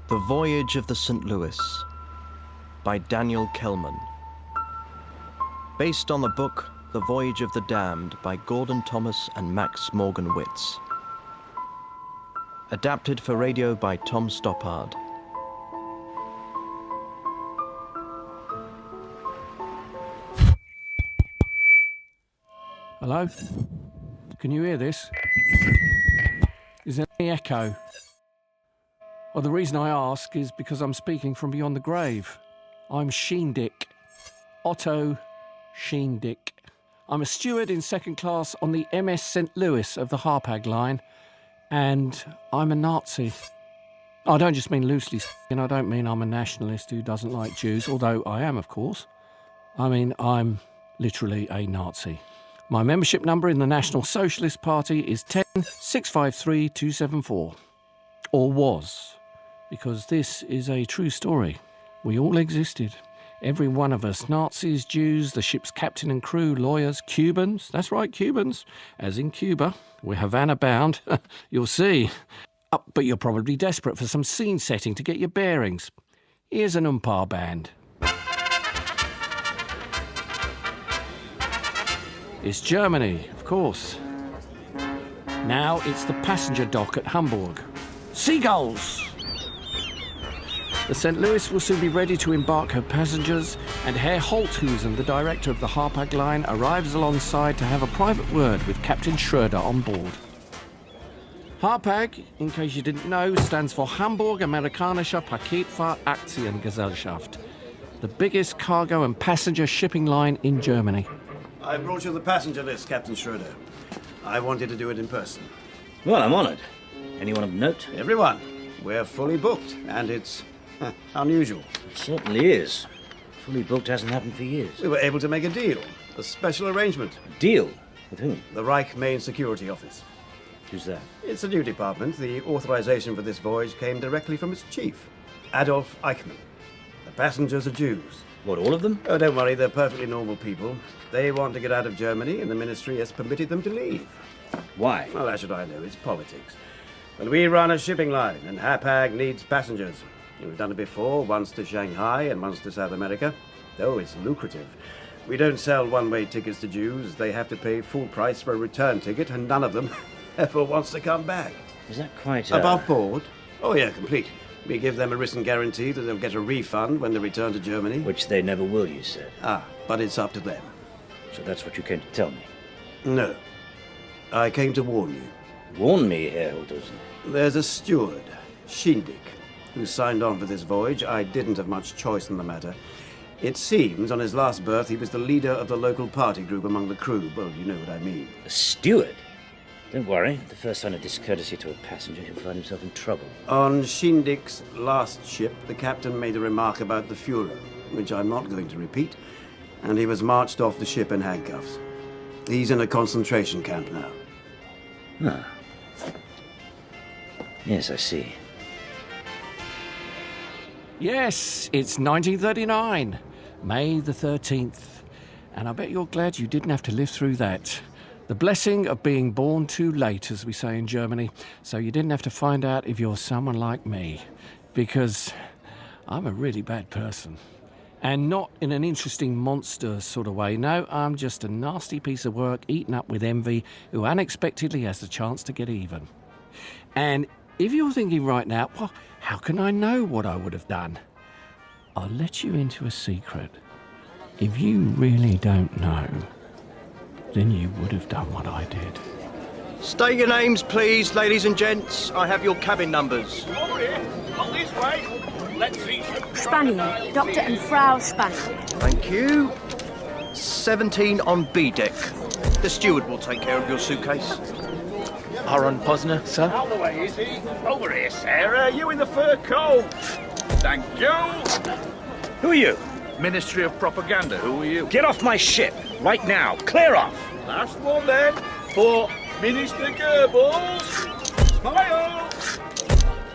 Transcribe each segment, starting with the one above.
The Voyage of the St. Louis by Daniel Kehlmann. Based on the book The Voyage of the Damned by Gordon Thomas and Max Morgan-Witts. Adapted for radio by Tom Stoppard. Hello? Can you hear this? Is there any echo? Well, the reason I ask is because I'm speaking from beyond the grave. I'm Schiendick. Otto Schiendick. I'm a steward in second class on the MS St. Louis of the Harpag line, and I'm a Nazi. I don't just mean loosely, and I don't mean I'm a nationalist who doesn't like Jews, although I am, of course. I mean, I'm literally a Nazi. My membership number in the National Socialist Party is 10-653-274. Or was, because this is a true story. We all existed. Every one of us. Nazis, Jews, the ship's captain and crew, lawyers, Cubans. That's right, Cubans. As in Cuba. We're Havana bound. You'll see. But you're probably desperate for some scene setting to get your bearings. Here's an umpire band. It's Germany, of course. Now it's the passenger dock at Hamburg. Seagulls! The St. Louis will soon be ready to embark her passengers, and Herr Holthusen, the director of the Harpag line, arrives alongside to have a private word with Captain Schroeder on board. Harpag, in case you didn't know, stands for Hamburg Amerikanische Paketfahrt-Aktiengesellschaft, the biggest cargo and passenger shipping line in Germany. I brought you the passenger list, Captain Schroeder. I wanted to do it in person. Well, I'm honoured. Anyone of note? Everyone. We're fully booked, and it's unusual. It certainly is. Fully booked hasn't happened for years. We were able to make a deal. A special arrangement. A deal? With whom? The Reich Main Security Office. Who's that? It's a new department. The authorization for this voyage came directly from its chief, Adolf Eichmann. The passengers are Jews. What, all of them? Oh, don't worry, they're perfectly normal people. They want to get out of Germany, and the ministry has permitted them to leave. Why? Well, how should I know? It's politics. But we run a shipping line, and Harpag needs passengers. We've done it before, once to Shanghai and once to South America. Oh, it's lucrative. We don't sell one-way tickets to Jews. They have to pay full price for a return ticket, and none of them ever wants to come back. Is that quite Above board? Oh, yeah, completely. We give them a written guarantee that they'll get a refund when they return to Germany. Which they never will, you said. But it's up to them. So that's what you came to tell me? No. I came to warn you. Warn me, Herr Holthusen. There's a steward, Schiendick, who signed on for this voyage. I didn't have much choice in the matter. It seems on his last berth he was the leader of the local party group among the crew. Well, you know what I mean. A steward? Don't worry. The first sign of discourtesy to a passenger, he'll find himself in trouble. On Schiendick's last ship, the captain made a remark about the Führer, which I'm not going to repeat, and he was marched off the ship in handcuffs. He's in a concentration camp now. Ah. Yes, I see. Yes, it's 1939, May the 13th, and I bet you're glad you didn't have to live through that. The blessing of being born too late, as we say in Germany, so you didn't have to find out if you're someone like me, because I'm a really bad person. And not in an interesting monster sort of way, no, I'm just a nasty piece of work eaten up with envy who unexpectedly has the chance to get even. And if you're thinking right now, well, how can I know what I would have done? I'll let you into a secret. If you really don't know, then you would have done what I did. State your names, please, ladies and gents. I have your cabin numbers. Over here. Not this way. Let's see. Spanier. Dr. and Frau Spanier. Thank you. 17 on B deck. The steward will take care of your suitcase. Aaron Pozner, sir. Out of the way, is he? Over here, Sarah. You in the fur coat. Thank you. Who are you? Ministry of Propaganda. Who are you? Get off my ship, right now. Clear off. Last one, then, for Minister Goebbels. Smile.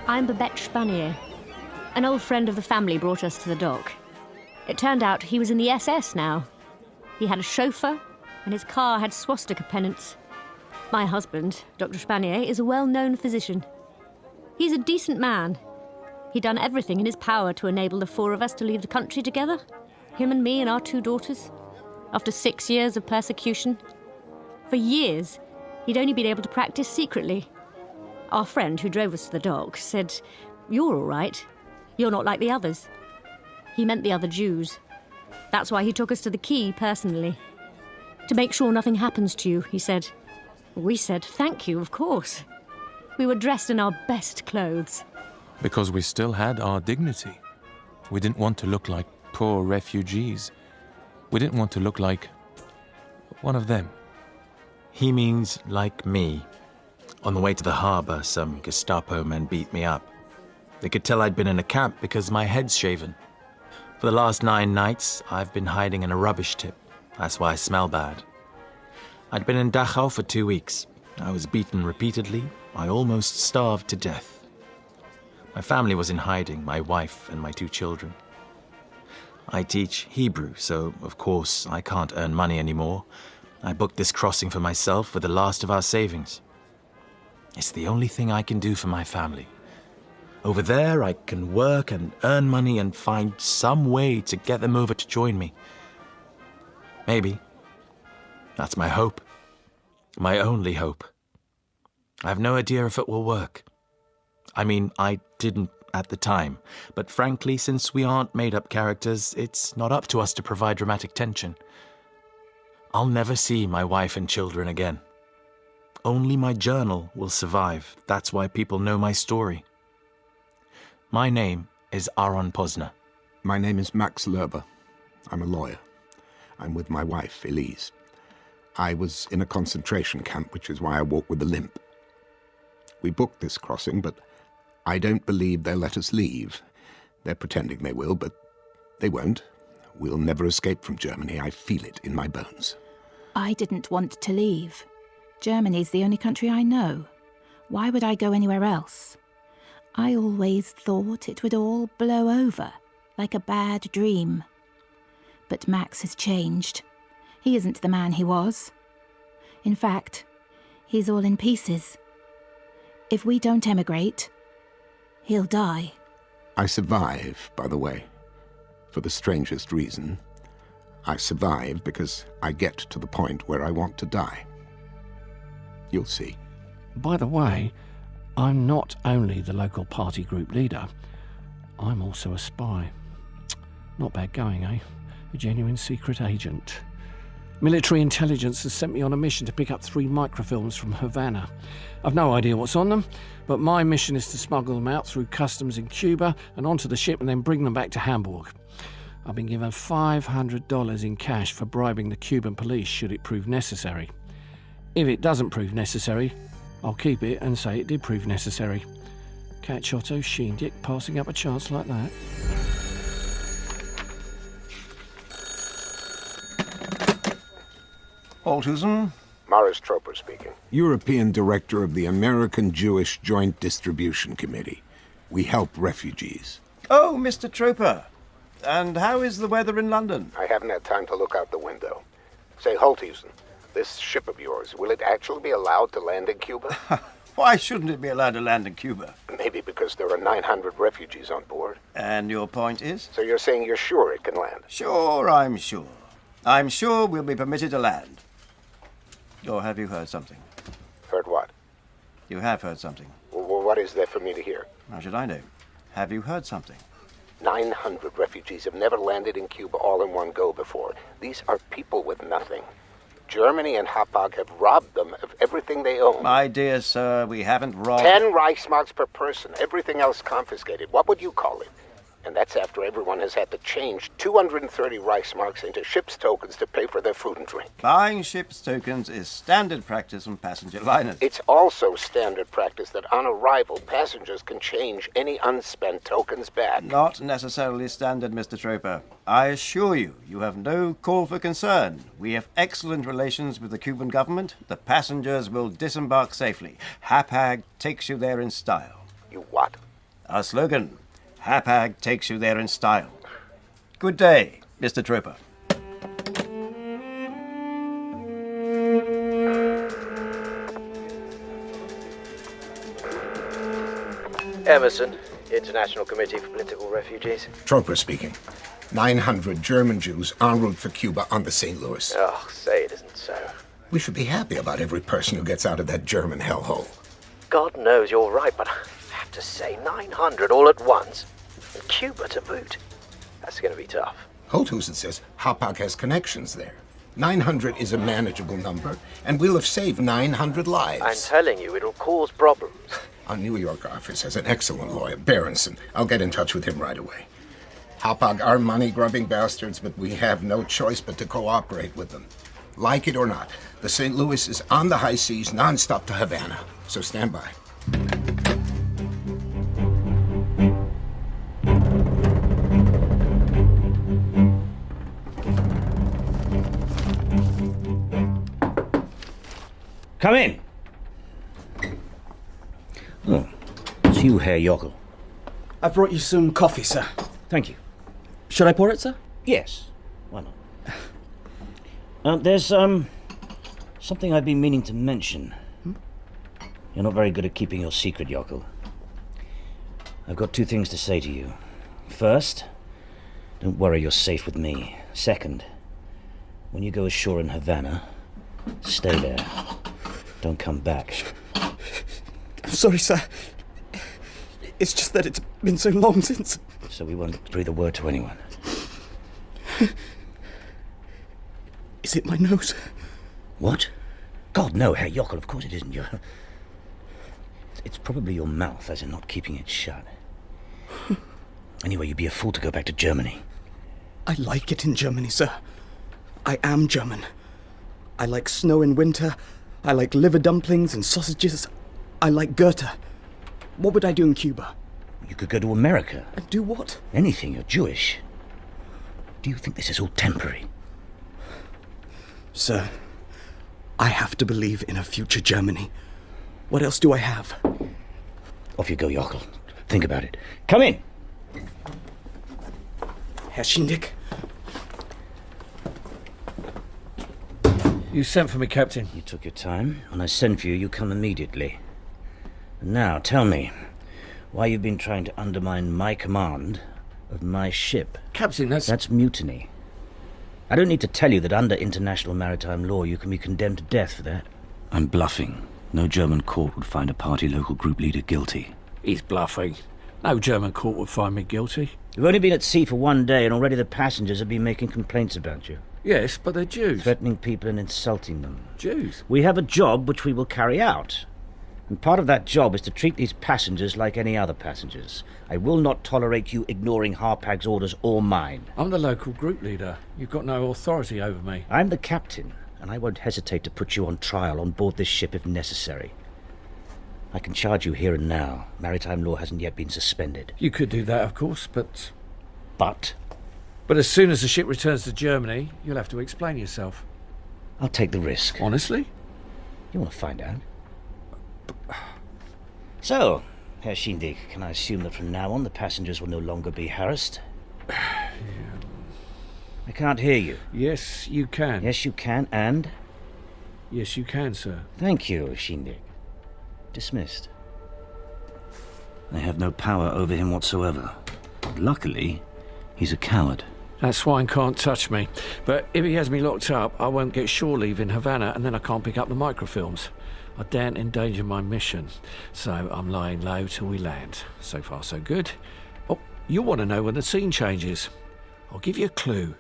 I'm Babette Spanier. An old friend of the family brought us to the dock. It turned out he was in the SS now. He had a chauffeur, and his car had swastika pennants. My husband, Dr. Spanier, is a well-known physician. He's a decent man, He'd done everything in his power to enable the four of us to leave the country together. Him and me and our 2 daughters. After 6 years of persecution. For years, he'd only been able to practice secretly. Our friend who drove us to the dock said, "You're all right. You're not like the others." He meant the other Jews. That's why he took us to the quay personally. To make sure nothing happens to you, he said. We said, "Thank you, of course." We were dressed in our best clothes. Because we still had our dignity. We didn't want to look like poor refugees. We didn't want to look like one of them. He means like me. On the way to the harbour, some Gestapo men beat me up. They could tell I'd been in a camp because my head's shaven. For the last 9 nights, I've been hiding in a rubbish tip. That's why I smell bad. I'd been in Dougall for 2 weeks. I was beaten repeatedly. I almost starved to death. My family was in hiding, my wife and my 2 children. I teach Hebrew, so of course I can't earn money anymore. I booked this crossing for myself with the last of our savings. It's the only thing I can do for my family. Over there, I can work and earn money and find some way to get them over to join me. Maybe. That's my hope. My only hope. I have no idea if it will work. I mean, I didn't at the time, but frankly, since we aren't made-up characters, it's not up to us to provide dramatic tension. I'll never see my wife and children again. Only my journal will survive. That's why people know my story. My name is Aaron Pozner. My name is Max Lerber. I'm a lawyer. I'm with my wife, Elise. I was in a concentration camp, which is why I walk with a limp. We booked this crossing, but I don't believe they'll let us leave. They're pretending they will, but they won't. We'll never escape from Germany. I feel it in my bones. I didn't want to leave. Germany's the only country I know. Why would I go anywhere else? I always thought it would all blow over, like a bad dream. But Max has changed. He isn't the man he was. In fact, he's all in pieces. If we don't emigrate, he'll die. I survive, by the way, for the strangest reason. I survive because I get to the point where I want to die. You'll see. By the way, I'm not only the local party group leader, I'm also a spy. Not bad going, eh? A genuine secret agent. Military intelligence has sent me on a mission to pick up 3 microfilms from Havana. I've no idea what's on them, but my mission is to smuggle them out through customs in Cuba and onto the ship and then bring them back to Hamburg. I've been given $500 in cash for bribing the Cuban police should it prove necessary. If it doesn't prove necessary, I'll keep it and say it did prove necessary. Catch Otto Schiendick passing up a chance like that. Althusen? Morris Troper speaking. European Director of the American Jewish Joint Distribution Committee. We help refugees. Oh, Mr. Troper. And how is the weather in London? I haven't had time to look out the window. Say, Holthusen, this ship of yours, will it actually be allowed to land in Cuba? Why shouldn't it be allowed to land in Cuba? Maybe because there are 900 refugees on board. And your point is? So you're saying you're sure it can land? Sure, I'm sure. I'm sure we'll be permitted to land. Or have you heard something? Heard what? You have heard something. Well, what is there for me to hear? How should I know? Have you heard something? 900 refugees have never landed in Cuba all in one go before. These are people with nothing. Germany and Hapag have robbed them of everything they own. My dear sir, we haven't robbed... 10 Reichsmarks per person, everything else confiscated. What would you call it? And that's after everyone has had to change 230 Reichsmarks into ship's tokens to pay for their food and drink. Buying ship's tokens is standard practice on passenger liners. It's also standard practice that on arrival, passengers can change any unspent tokens back. Not necessarily standard, Mr. Troper. I assure you, you have no call for concern. We have excellent relations with the Cuban government. The passengers will disembark safely. Hapag takes you there in style. You what? Our slogan, Hapag takes you there in style. Good day, Mr. Troper. Emerson, International Committee for Political Refugees. Troper speaking. 900 German Jews en route for Cuba on the St. Louis. Oh, say it isn't so. We should be happy about every person who gets out of that German hellhole. God knows you're right, but I have to say 900 all at once. And Cuba to boot. That's going to be tough. Holthusen says Hapag has connections there. 900 is a manageable number, and we'll have saved 900 lives. I'm telling you, it'll cause problems. Our New York office has an excellent lawyer, Berenson. I'll get in touch with him right away. Hapag are money-grubbing bastards, but we have no choice but to cooperate with them. Like it or not, the St. Louis is on the high seas non-stop to Havana, so stand by. Come in. Oh, it's you, Herr Jockl. I brought you some coffee, sir. Thank you. Should I pour it, sir? Yes. Why not? There's something I've been meaning to mention. You're not very good at keeping your secret, Jockl. I've got two things to say to you. First, don't worry, you're safe with me. Second, when you go ashore in Havana, stay there. Don't come back. Sorry, sir. It's just that it's been so long since... So we won't breathe a word to anyone. Is it my nose? What? God, no, Herr Jockl, of course it isn't. It's probably your mouth, as in not keeping it shut. Anyway, you'd be a fool to go back to Germany. I like it in Germany, sir. I am German. I like snow in winter. I like liver dumplings and sausages. I like Goethe. What would I do in Cuba? You could go to America. And do what? Anything. You're Jewish. Do you think this is all temporary? Sir, I have to believe in a future Germany. What else do I have? Off you go, Jockl. Think about it. Come in! Herr Schiendick. You sent for me, Captain. You took your time. When I send for you, you come immediately. And now, tell me, why you've been trying to undermine my command of my ship. Captain, That's mutiny. I don't need to tell you that under international maritime law you can be condemned to death for that. I'm bluffing. No German court would find a party local group leader guilty. He's bluffing. No German court would find me guilty. You've only been at sea for one day and already the passengers have been making complaints about you. Yes, but they're Jews. Threatening people and insulting them. Jews? We have a job which we will carry out. And part of that job is to treat these passengers like any other passengers. I will not tolerate you ignoring Harpag's orders or mine. I'm the local group leader. You've got no authority over me. I'm the captain, and I won't hesitate to put you on trial on board this ship if necessary. I can charge you here and now. Maritime law hasn't yet been suspended. You could do that, of course, but... But? But as soon as the ship returns to Germany, you'll have to explain yourself. I'll take the risk. Honestly? You want to find out? So, Herr Schiendick, can I assume that from now on the passengers will no longer be harassed? Yeah. I can't hear you. Yes, you can. Yes, you can, and? Yes, you can, sir. Thank you, Schiendick. Dismissed. I have no power over him whatsoever. But luckily, he's a coward. That swine can't touch me. But if he has me locked up, I won't get shore leave in Havana, and then I can't pick up the microfilms. I daren't endanger my mission, so I'm lying low till we land. So far, so good. Oh, you'll want to know when the scene changes. I'll give you a clue.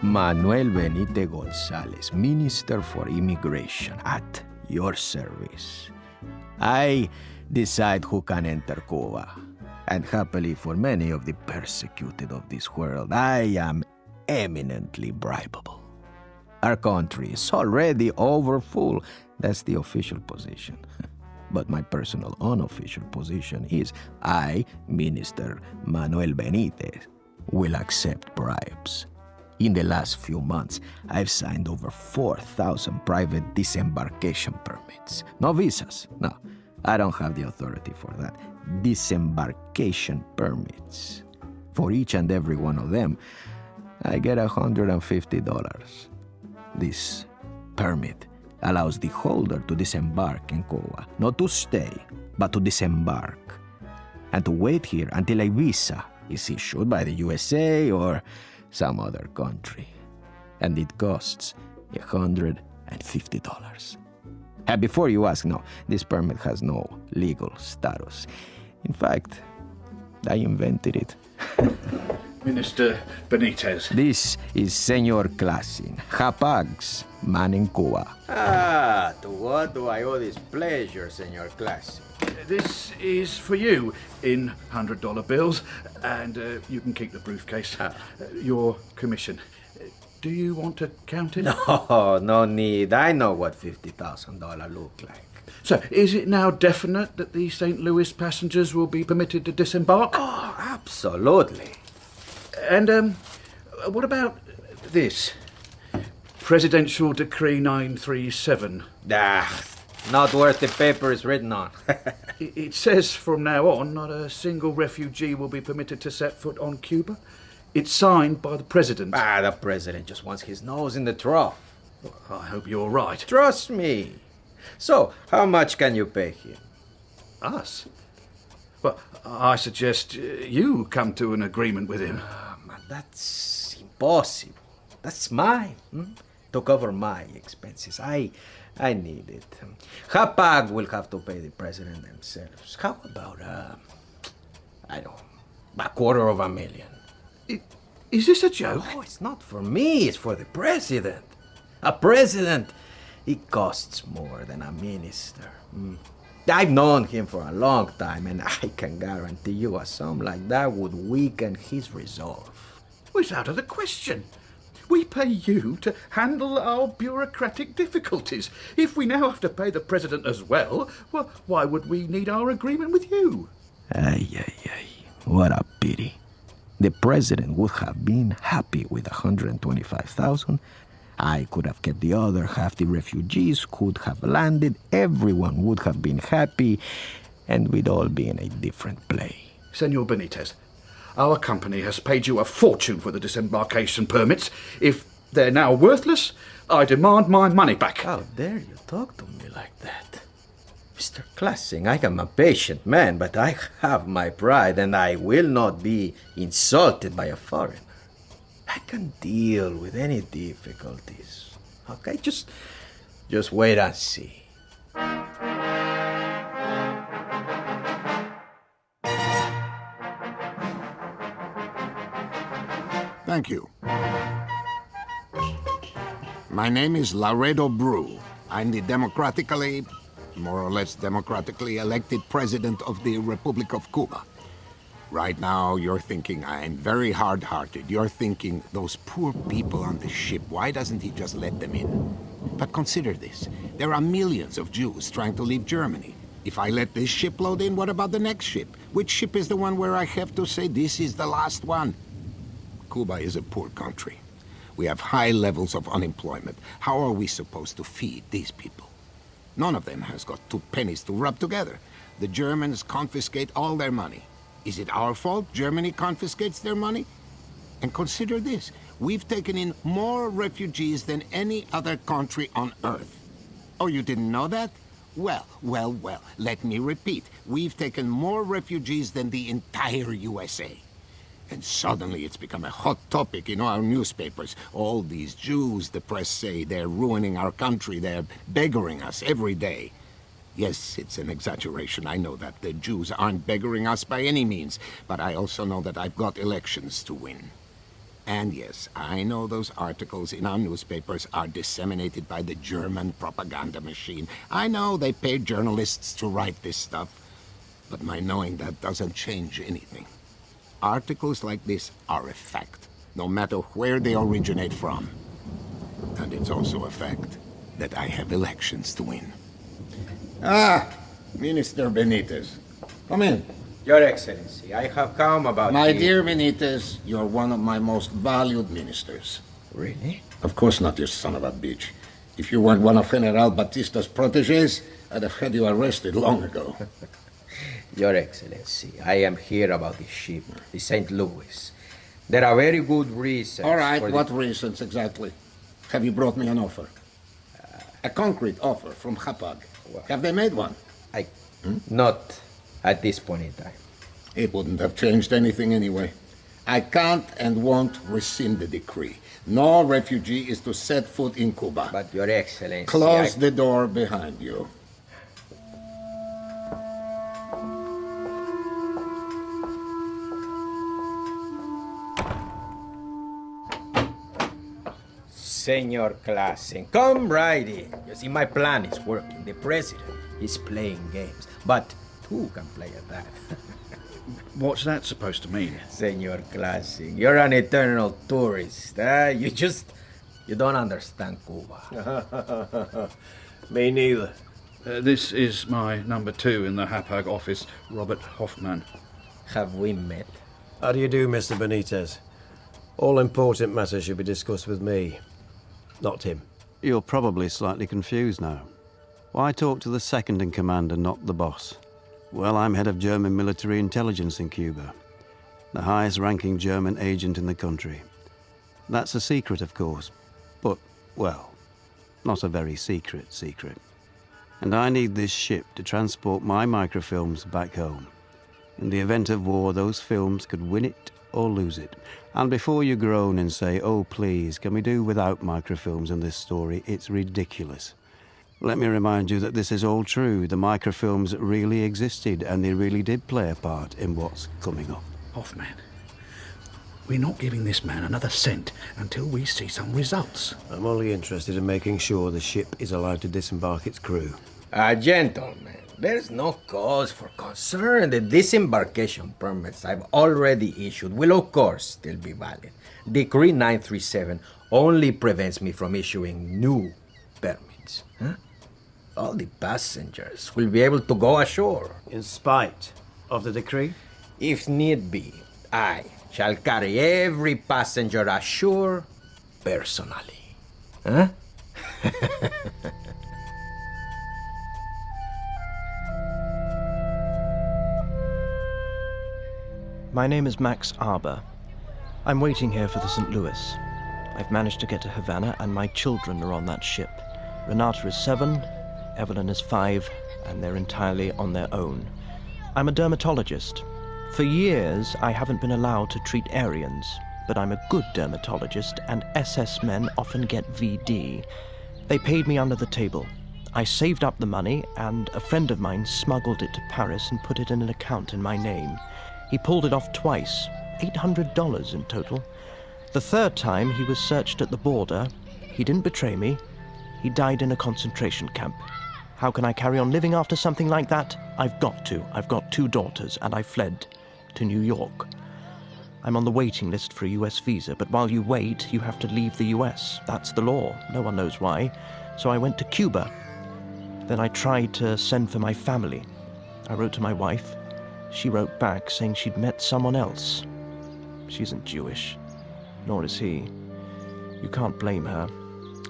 Manuel Benitez Gonzalez, Minister for Immigration, at your service. I decide who can enter Cuba, and happily for many of the persecuted of this world, I am eminently bribable. Our country is already overfull. That's the official position. But my personal unofficial position is I, Minister Manuel Benitez, will accept bribes. In the last few months, I've signed over 4,000 private disembarkation permits. No visas. No, I don't have the authority for that. Disembarkation permits. For each and every one of them, I get $150. This permit allows the holder to disembark in Kowa, not to stay, but to disembark, and to wait here until a visa is issued by the USA or some other country. And it costs $150. And before you ask, no, this permit has no legal status. In fact, I invented it. Minister Benitez. This is Senor Clasing, Hapag's man in Cuba. Ah, to what do I owe this pleasure, Senor Clasing? This is for you in $100 bills, and you can keep the briefcase. Your commission. Do you want to count it? No, no need. I know what $50,000 look like. So, is it now definite that the St. Louis passengers will be permitted to disembark? Oh, absolutely. And, what about this? Presidential Decree 937. Not worth the paper it's written on. It says from now on, not a single refugee will be permitted to set foot on Cuba. It's signed by the president. The president just wants his nose in the trough. Well, I hope you're right. Trust me. So, how much can you pay him? Us? Well, I suggest you come to an agreement with him. That's impossible. That's mine. To cover my expenses. I need it. Hapag will have to pay the president themselves. How about, I don't know, $250,000? Is this a joke? No, it's not for me. It's for the president. A president, it costs more than a minister. I've known him for a long time, and I can guarantee you a sum like that would weaken his resolve. Well, it's out of the question. We pay you to handle our bureaucratic difficulties. If we now have to pay the president as well, why would we need our agreement with you? What a pity. The president would have been happy with $125,000. I could have kept the other half. The refugees could have landed. Everyone would have been happy, and we'd all be in a different play. Senor Benitez, our company has paid you a fortune for the disembarkation permits. If they're now worthless, I demand my money back. How dare you talk to me like that? Mr. Clasing, I am a patient man, but I have my pride, and I will not be insulted by a foreigner. I can deal with any difficulties. Okay, just wait and see. Thank you. My name is Laredo Brew. I'm the more or less democratically elected president of the Republic of Cuba. Right now, you're thinking I'm very hard-hearted. You're thinking, those poor people on the ship, why doesn't he just let them in? But consider this. There are millions of Jews trying to leave Germany. If I let this ship load in, what about the next ship? Which ship is the one where I have to say this is the last one? Cuba is a poor country. We have high levels of unemployment. How are we supposed to feed these people? None of them has got 2 pennies to rub together. The Germans confiscate all their money. Is it our fault Germany confiscates their money? And consider this. We've taken in more refugees than any other country on Earth. Oh, you didn't know that? Well, let me repeat. We've taken more refugees than the entire USA. And suddenly it's become a hot topic in our newspapers. All these Jews, the press say, they're ruining our country. They're beggaring us every day. Yes, it's an exaggeration. I know that. The Jews aren't beggaring us by any means. But I also know that I've got elections to win. And yes, I know those articles in our newspapers are disseminated by the German propaganda machine. I know they pay journalists to write this stuff. But my knowing that doesn't change anything. Articles like this are a fact, no matter where they originate from. And it's also a fact that I have elections to win. Minister Benitez. Come in. Your Excellency, I have come about My dear Benitez, you're one of my most valued ministers. Really? Of course not, you son of a bitch. If you weren't one of General Batista's protégés, I'd have had you arrested long ago. Your Excellency, I am here about the ship, the St. Louis. There are very good reasons. All right, for what reasons exactly? Have you brought me an offer? A concrete offer from Hapag. Have they made one? Not at this point in time. It wouldn't have changed anything anyway. I can't and won't rescind the decree. No refugee is to set foot in Cuba. But, Your Excellency... Close the door behind you. Senor Clasing, come right in. You see, my plan is working. The president is playing games, but who can play at that? What's that supposed to mean? Senor Clasing, you're an eternal tourist. You don't understand Cuba. Me neither. This is my number 2 in the Hapag office, Robert Hoffman. Have we met? How do you do, Mr. Benitez? All important matters should be discussed with me, not him. You're probably slightly confused now. Why talk to the second in command and not the boss? Well, I'm head of German military intelligence in Cuba, the highest-ranking German agent in the country. That's a secret, of course, but, well, not a very secret secret. And I need this ship to transport my microfilms back home. In the event of war, those films could win it or lose it. And before you groan and say, oh please, can we do without microfilms in this story, it's ridiculous. Let me remind you that this is all true. The microfilms really existed and they really did play a part in what's coming up. Hoffman, we're not giving this man another cent until we see some results. I'm only interested in making sure the ship is allowed to disembark its crew. Gentlemen, there's no cause for concern. The disembarkation permits I've already issued will, of course, still be valid. Decree 937 only prevents me from issuing new permits. All the passengers will be able to go ashore. In spite of the decree? If need be, I shall carry every passenger ashore personally. My name is Max Aber. I'm waiting here for the St. Louis. I've managed to get to Havana, and my children are on that ship. Renata is 7, Evelyn is 5, and they're entirely on their own. I'm a dermatologist. For years, I haven't been allowed to treat Aryans, but I'm a good dermatologist, and SS men often get VD. They paid me under the table. I saved up the money, and a friend of mine smuggled it to Paris and put it in an account in my name. He pulled it off twice, $800 in total. The third time he was searched at the border. He didn't betray me. He died in a concentration camp. How can I carry on living after something like that? I've got to. I've got 2 daughters, and I fled to New York. I'm on the waiting list for a US visa, but while you wait, you have to leave the US. That's the law. No one knows why. So I went to Cuba. Then I tried to send for my family. I wrote to my wife. She wrote back saying she'd met someone else. She isn't Jewish, nor is he. You can't blame her.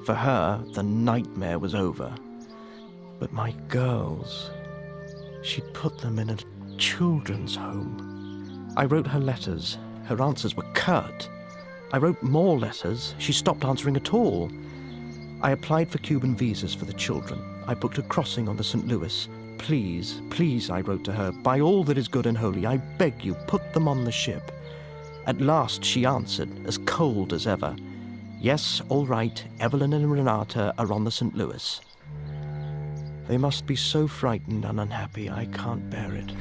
For her, the nightmare was over. But my girls, she'd put them in a children's home. I wrote her letters. Her answers were curt. I wrote more letters. She stopped answering at all. I applied for Cuban visas for the children. I booked a crossing on the St. Louis. Please, please, I wrote to her, by all that is good and holy, I beg you, put them on the ship. At last she answered, as cold as ever. Yes, all right, Evelyn and Renata are on the St. Louis. They must be so frightened and unhappy, I can't bear it.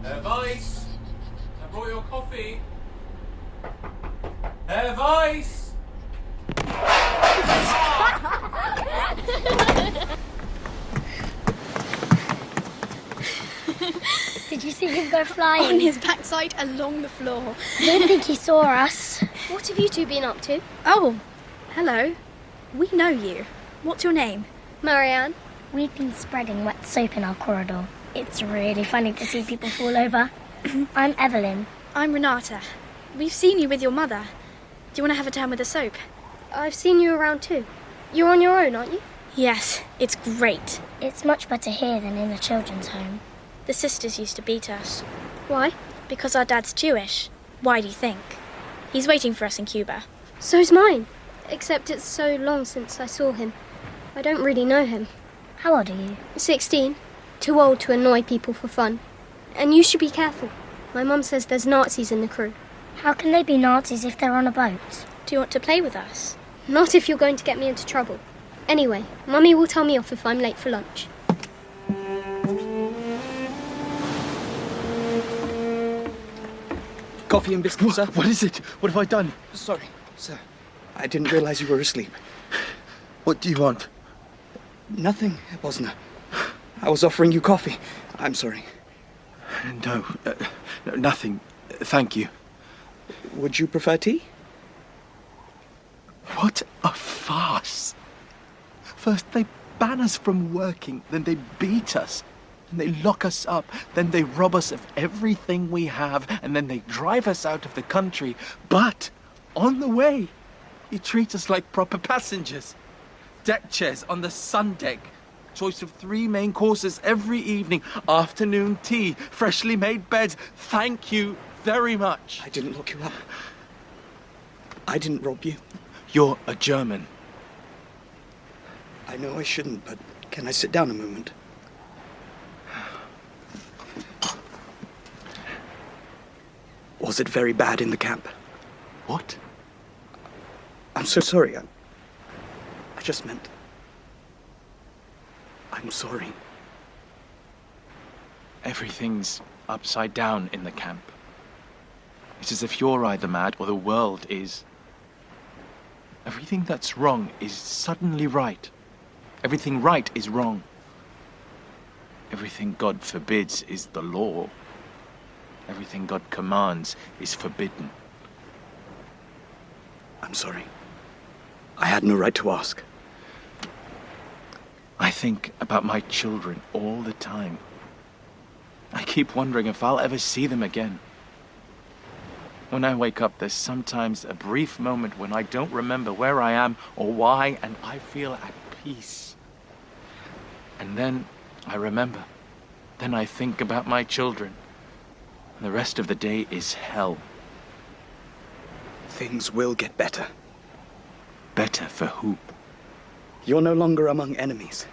Herr Weiss! I brought your coffee. Herr Weiss! Did you see him go flying? On his backside along the floor. I don't think he saw us. What have you two been up to? Oh, hello. We know you. What's your name? Marianne. We've been spreading wet soap in our corridor. It's really funny to see people fall over. I'm Evelyn. I'm Renata. We've seen you with your mother. Do you want to have a turn with the soap? I've seen you around too. You're on your own, aren't you? Yes, it's great. It's much better here than in a children's home. The sisters used to beat us. Why? Because our dad's Jewish. Why do you think? He's waiting for us in Cuba. So's mine. Except it's so long since I saw him. I don't really know him. How old are you? 16. Too old to annoy people for fun. And you should be careful. My mum says there's Nazis in the crew. How can they be Nazis if they're on a boat? Do you want to play with us? Not if you're going to get me into trouble. Anyway, Mummy will tell me off if I'm late for lunch. Coffee and biscuits, sir. What is it? What have I done? Sorry, sir. I didn't realize you were asleep. What do you want? Nothing, Pozner. I was offering you coffee. I'm sorry. No, nothing. Thank you. Would you prefer tea? What a farce. First they ban us from working, then they beat us, and they lock us up, then they rob us of everything we have, and then they drive us out of the country. But on the way, you treat us like proper passengers. Deck chairs on the sun deck. Choice of 3 main courses every evening. Afternoon tea. Freshly made beds. Thank you very much. I didn't lock you up. I didn't rob you. You're a German. I know I shouldn't, but can I sit down a moment? Was it very bad in the camp? What? I'm so sorry. I just meant... I'm sorry. Everything's upside down in the camp. It's as if you're either mad or the world is. Everything that's wrong is suddenly right. Everything right is wrong. Everything God forbids is the law. Everything God commands is forbidden. I'm sorry. I had no right to ask. I think about my children all the time. I keep wondering if I'll ever see them again. When I wake up, there's sometimes a brief moment when I don't remember where I am or why, and I feel at peace. And then I remember. Then I think about my children. And the rest of the day is hell. Things will get better. Better for who? You're no longer among enemies.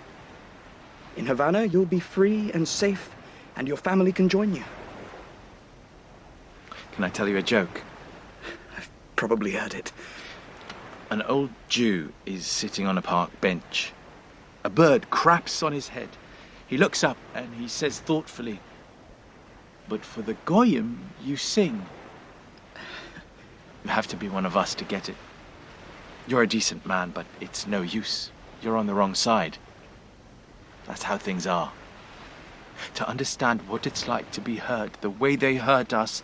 In Havana, you'll be free and safe, and your family can join you. Can I tell you a joke? I've probably heard it. An old Jew is sitting on a park bench. A bird craps on his head. He looks up and he says thoughtfully, "But for the Goyim, you sing." You have to be one of us to get it. You're a decent man, but it's no use. You're on the wrong side. That's how things are. To understand what it's like to be hurt the way they hurt us,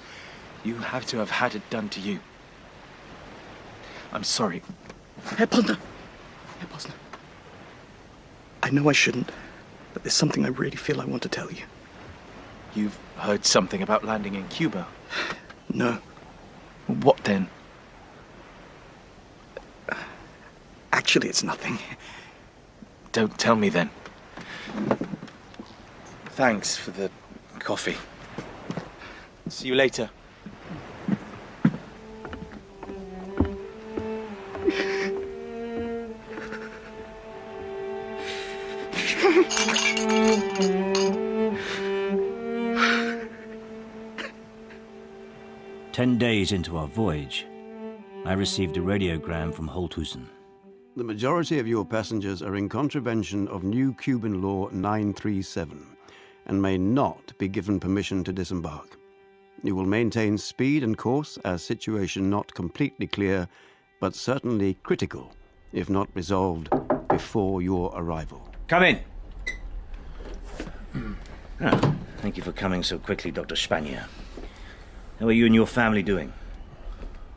you have to have had it done to you. I'm sorry. Herr Pozner! Herr Pozner. I know I shouldn't, but there's something I really feel I want to tell you. You've heard something about landing in Cuba? No. What then? Actually, it's nothing. Don't tell me then. Thanks for the coffee. See you later. Ten days into our voyage, I received a radiogram from Holthusen. The majority of your passengers are in contravention of New Cuban Law 937 and may not be given permission to disembark. You will maintain speed and course as situation not completely clear, but certainly critical, if not resolved before your arrival. Come in. Thank you for coming so quickly, Dr. Spanier. How are you and your family doing?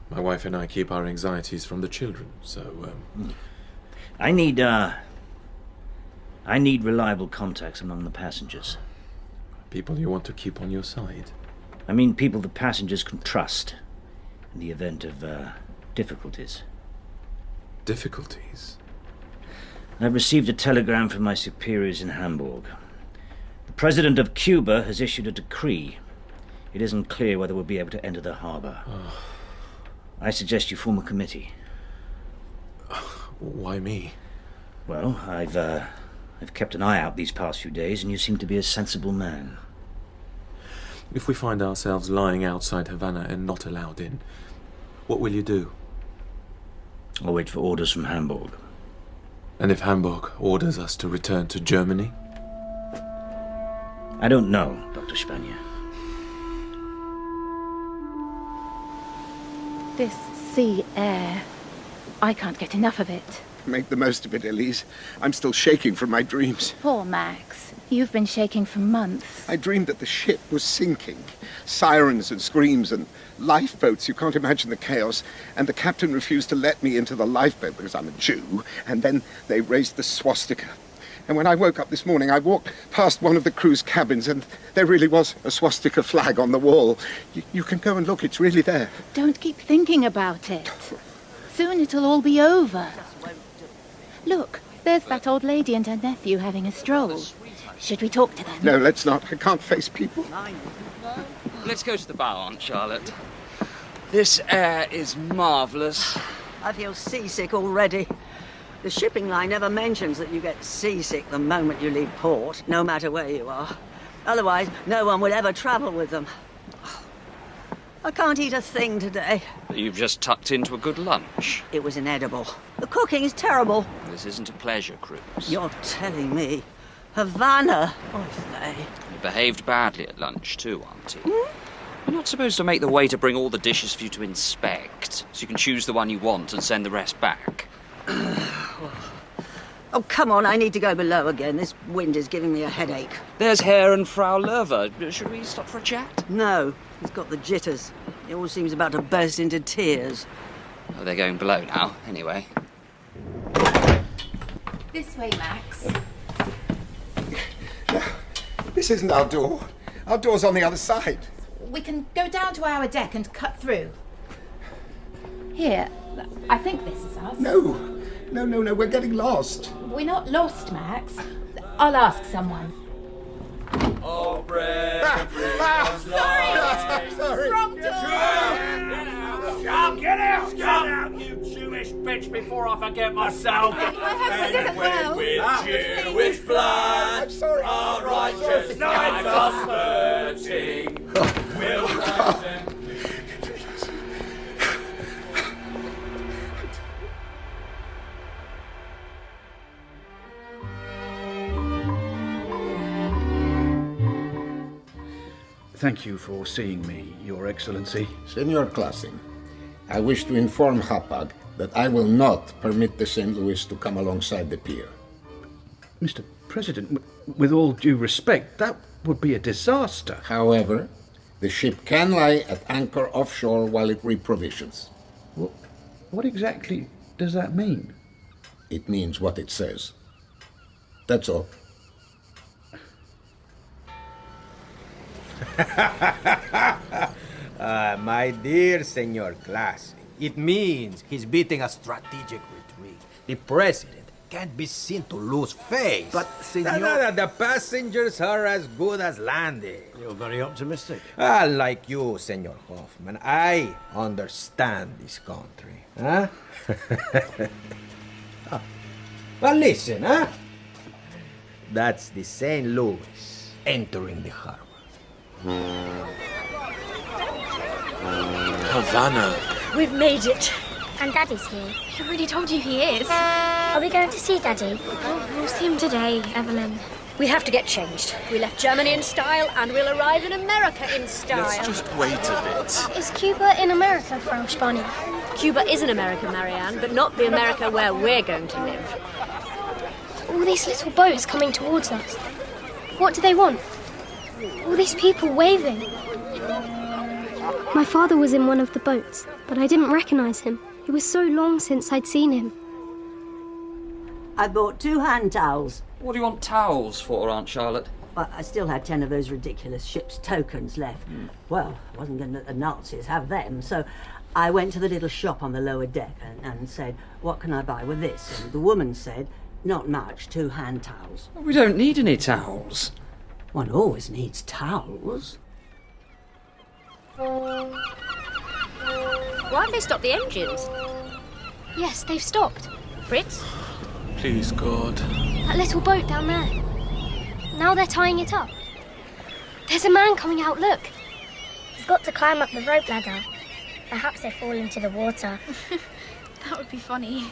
My wife and I keep our anxieties from the children, so... I need reliable contacts among the passengers. People you want to keep on your side? I mean people the passengers can trust in the event of difficulties. Difficulties? I've received a telegram from my superiors in Hamburg. The President of Cuba has issued a decree. It isn't clear whether we'll be able to enter the harbor. I suggest you form a committee. Why me? Well, I've kept an eye out these past few days, and you seem to be a sensible man. If we find ourselves lying outside Havana and not allowed in, what will you do? I'll wait for orders from Hamburg. And if Hamburg orders us to return to Germany? I don't know, Dr. Spanier. This sea air. I can't get enough of it. Make the most of it, Elise. I'm still shaking from my dreams. Poor Max. You've been shaking for months. I dreamed that the ship was sinking. Sirens and screams and lifeboats. You can't imagine the chaos. And the captain refused to let me into the lifeboat because I'm a Jew. And then they raised the swastika. And when I woke up this morning, I walked past one of the crew's cabins, and there really was a swastika flag on the wall. You can go and look. It's really there. Don't keep thinking about it. Soon it'll all be over. Look, there's that old lady and her nephew having a stroll. Should we talk to them? No, let's not. I can't face people. Let's go to the bar, Aunt Charlotte. This air is marvellous. I feel seasick already. The shipping line never mentions that you get seasick the moment you leave port, no matter where you are. Otherwise, no one would ever travel with them. I can't eat a thing today. You've just tucked into a good lunch. It was inedible. The cooking is terrible. This isn't a pleasure cruise. You're telling me. Havana. You behaved badly at lunch too, Auntie. You're not supposed to make the waiter bring all the dishes for you to inspect, so you can choose the one you want and send the rest back. Oh, come on, I need to go below again. This wind is giving me a headache. There's Herr and Frau Lerver. Should we stop for a chat? No, he's got the jitters. He always seems about to burst into tears. Oh, they're going below now, anyway. This way, Max. This isn't our door. Our door's on the other side. We can go down to our deck and cut through. Here, I think this is us. No, we're getting lost. We're not lost, Max. I'll ask someone. Oh, bread. Sorry. Wrong door. Get out, you Jewish bitch, before I forget myself. My husband isn't well. With Jewish blood, I'm sorry. our righteous knives are spurting. We'll drive them. Thank you for seeing me, Your Excellency. Senor Clasing, I wish to inform Hapag that I will not permit the St. Louis to come alongside the pier. Mr. President, with all due respect, that would be a disaster. However, the ship can lie at anchor offshore while it reprovisions. Well, what exactly does that mean? It means what it says. That's all. My dear Senor Clasing, it means he's beating a strategic retreat. The president can't be seen to lose face. But, Senor... No, the passengers are as good as landing. You're very optimistic. Like you, Senor Hoffman, I understand this country. Huh? Well, listen, huh? That's the St. Louis entering the harbor. Havana. We've made it. And Daddy's here. He already told you he is. Are we going to see Daddy? We'll see him today, Evelyn. We have to get changed. We left Germany in style, and we'll arrive in America in style. Let's just wait a bit. Is Cuba in America, Frau Spanier? Cuba is in America, Marianne, but not the America where we're going to live. All these little boats coming towards us. What do they want? All these people waving. My father was in one of the boats, but I didn't recognize him. It was so long since I'd seen him. I bought 2 hand towels. What do you want towels for, Aunt Charlotte? But I still had 10 of those ridiculous ship's tokens left. Well, I wasn't going to let the Nazis have them, so I went to the little shop on the lower deck and said, what can I buy with this? And the woman said, not much, 2 hand towels. We don't need any towels. One always needs towels. Why have they stopped the engines? Yes, they've stopped. Fritz? Please, God. That little boat down there. Now they're tying it up. There's a man coming out, look. He's got to climb up the rope ladder. Perhaps they fall into the water. That would be funny.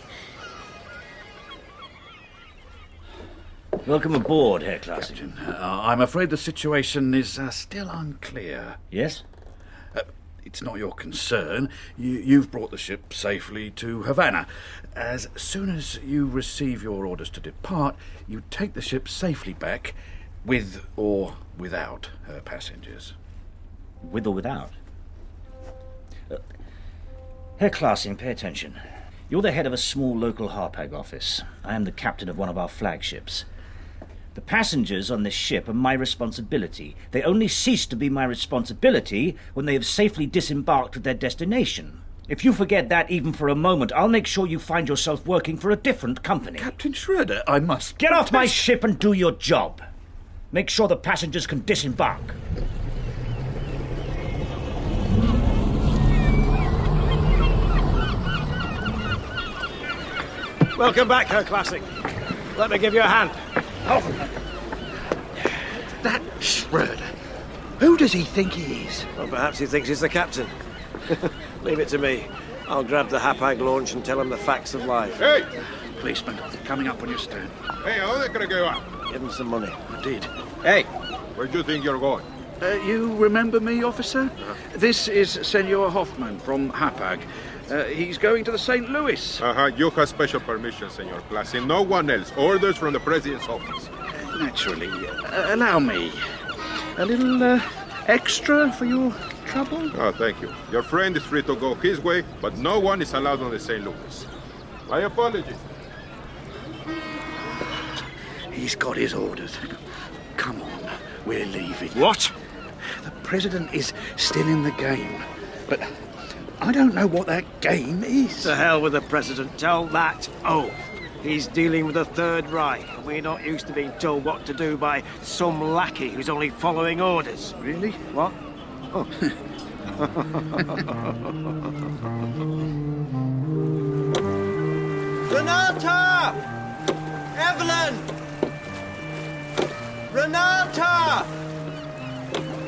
Welcome aboard, Herr Clasing. I'm afraid the situation is still unclear. Yes? It's not your concern. You've brought the ship safely to Havana. As soon as you receive your orders to depart, you take the ship safely back, with or without her passengers. With or without? Herr Clasing, pay attention. You're the head of a small local Harpag office. I am the captain of one of our flagships. The passengers on this ship are my responsibility. They only cease to be my responsibility when they have safely disembarked at their destination. If you forget that even for a moment, I'll make sure you find yourself working for a different company. Captain Schroeder, I must... Get off my ship and do your job. Make sure the passengers can disembark. Welcome back, Herr Clasing. Let me give you a hand. Oh, that Schroeder. Who does he think he is? Well, perhaps he thinks he's the captain. Leave it to me. I'll grab the Hapag launch and tell him the facts of life. Hey! Policeman, coming up on your stern. Hey, how are they gonna go out? Give him some money. I did. Hey! Where do you think you're going? You remember me, officer? This is Senor Hoffman from Hapag. He's going to the St. Louis. You have special permission, Senor Clasing. No one else. Orders from the President's office. Naturally. Allow me. A little extra for your trouble? Oh, thank you. Your friend is free to go his way, but no one is allowed on the St. Louis. My apologies. He's got his orders. Come on, we're leaving. What? The President is still in the game, but I don't know what that game is. To hell with the President. Tell that oaf. He's dealing with the Third Reich, and we're not used to being told what to do by some lackey who's only following orders. Really? What? Oh. Renata! Evelyn! Renata!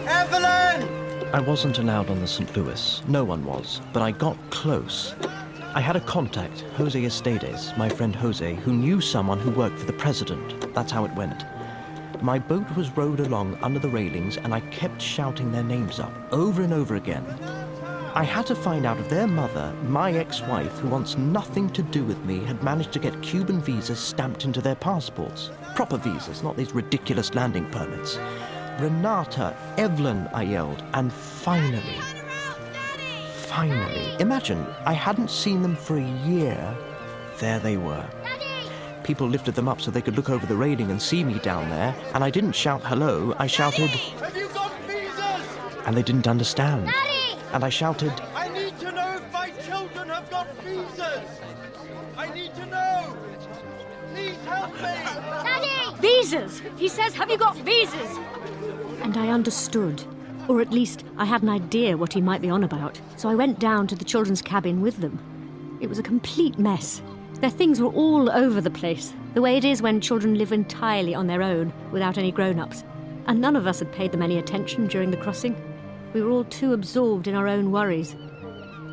Evelyn! I wasn't allowed on the St. Louis. No one was, but I got close. I had a contact, Jose Estedes, my friend Jose, who knew someone who worked for the president. That's how it went. My boat was rowed along under the railings, and I kept shouting their names up, over and over again. I had to find out if their mother, my ex-wife, who wants nothing to do with me, had managed to get Cuban visas stamped into their passports. Proper visas, not these ridiculous landing permits. Renata, Evelyn, I yelled, and finally, imagine, I hadn't seen them for a year. There they were. People lifted them up so they could look over the railing and see me down there, and I didn't shout hello, I shouted... Have you got visas? And they didn't understand. Daddy! And I shouted... I need to know if my children have got visas! I need to know! Please help me! Daddy! Visas! He says, have you got visas? And I understood. Or at least I had an idea what he might be on about. So I went down to the children's cabin with them. It was a complete mess. Their things were all over the place, the way it is when children live entirely on their own, without any grown-ups. And none of us had paid them any attention during the crossing. We were all too absorbed in our own worries.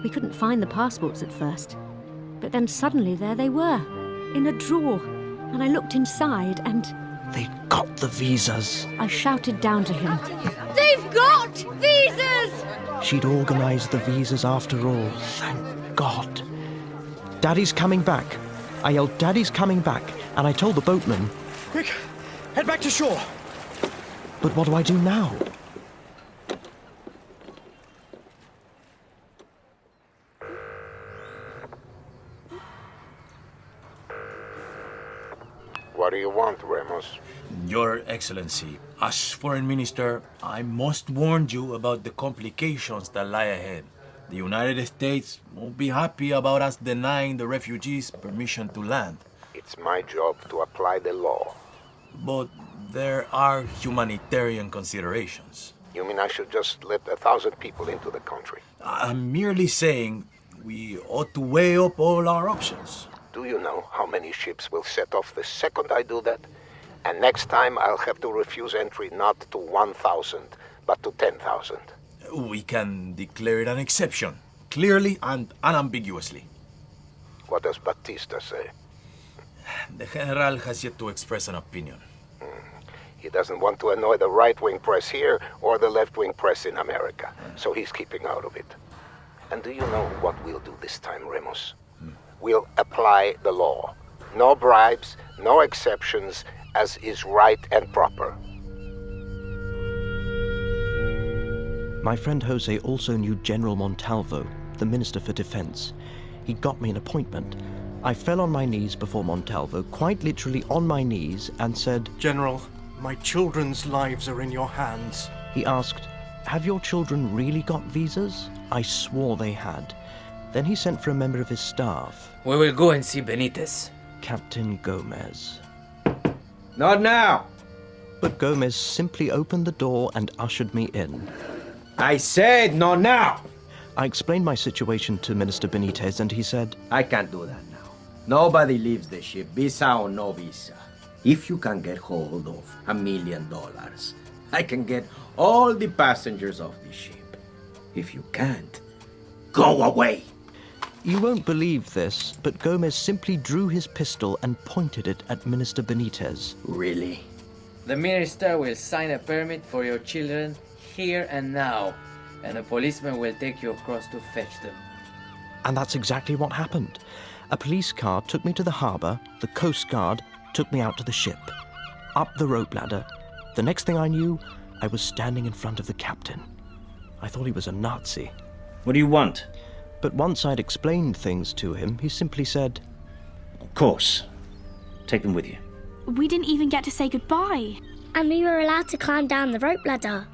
We couldn't find the passports at first. But then suddenly there they were, in a drawer. And I looked inside and... They'd got the visas. I shouted down to him. They've got visas! She'd organised the visas after all. Thank God. Daddy's coming back. I yelled, Daddy's coming back. And I told the boatman... Quick, head back to shore. But what do I do now? What do you want, Ramos? Your Excellency, as Foreign Minister, I must warn you about the complications that lie ahead. The United States won't be happy about us denying the refugees permission to land. It's my job to apply the law. But there are humanitarian considerations. You mean I should just let 1,000 people into the country? I'm merely saying we ought to weigh up all our options. Do you know how many ships will set off the second I do that? And next time I'll have to refuse entry not to 1,000, but to 10,000. We can declare it an exception, clearly and unambiguously. What does Batista say? The General has yet to express an opinion. He doesn't want to annoy the right-wing press here or the left-wing press in America, so he's keeping out of it. And do you know what we'll do this time, Remus? We'll apply the law. No bribes, no exceptions, as is right and proper. My friend Jose also knew General Montalvo, the Minister for Defense. He got me an appointment. I fell on my knees before Montalvo, quite literally on my knees, and said, General, my children's lives are in your hands. He asked, have your children really got visas? I swore they had. Then he sent for a member of his staff. We will go and see Benitez. Captain Gomez. Not now! But Gomez simply opened the door and ushered me in. I said not now! I explained my situation to Minister Benitez and he said, I can't do that now. Nobody leaves the ship, visa or no visa. If you can get hold of $1 million, I can get all the passengers off the ship. If you can't, go away! You won't believe this, but Gomez simply drew his pistol and pointed it at Minister Benitez. Really? The minister will sign a permit for your children here and now, and a policeman will take you across to fetch them. And that's exactly what happened. A police car took me to the harbour, the Coast Guard took me out to the ship, up the rope ladder. The next thing I knew, I was standing in front of the captain. I thought he was a Nazi. What do you want? But once I'd explained things to him, he simply said, Of course. Take them with you. We didn't even get to say goodbye. And we were allowed to climb down the rope ladder.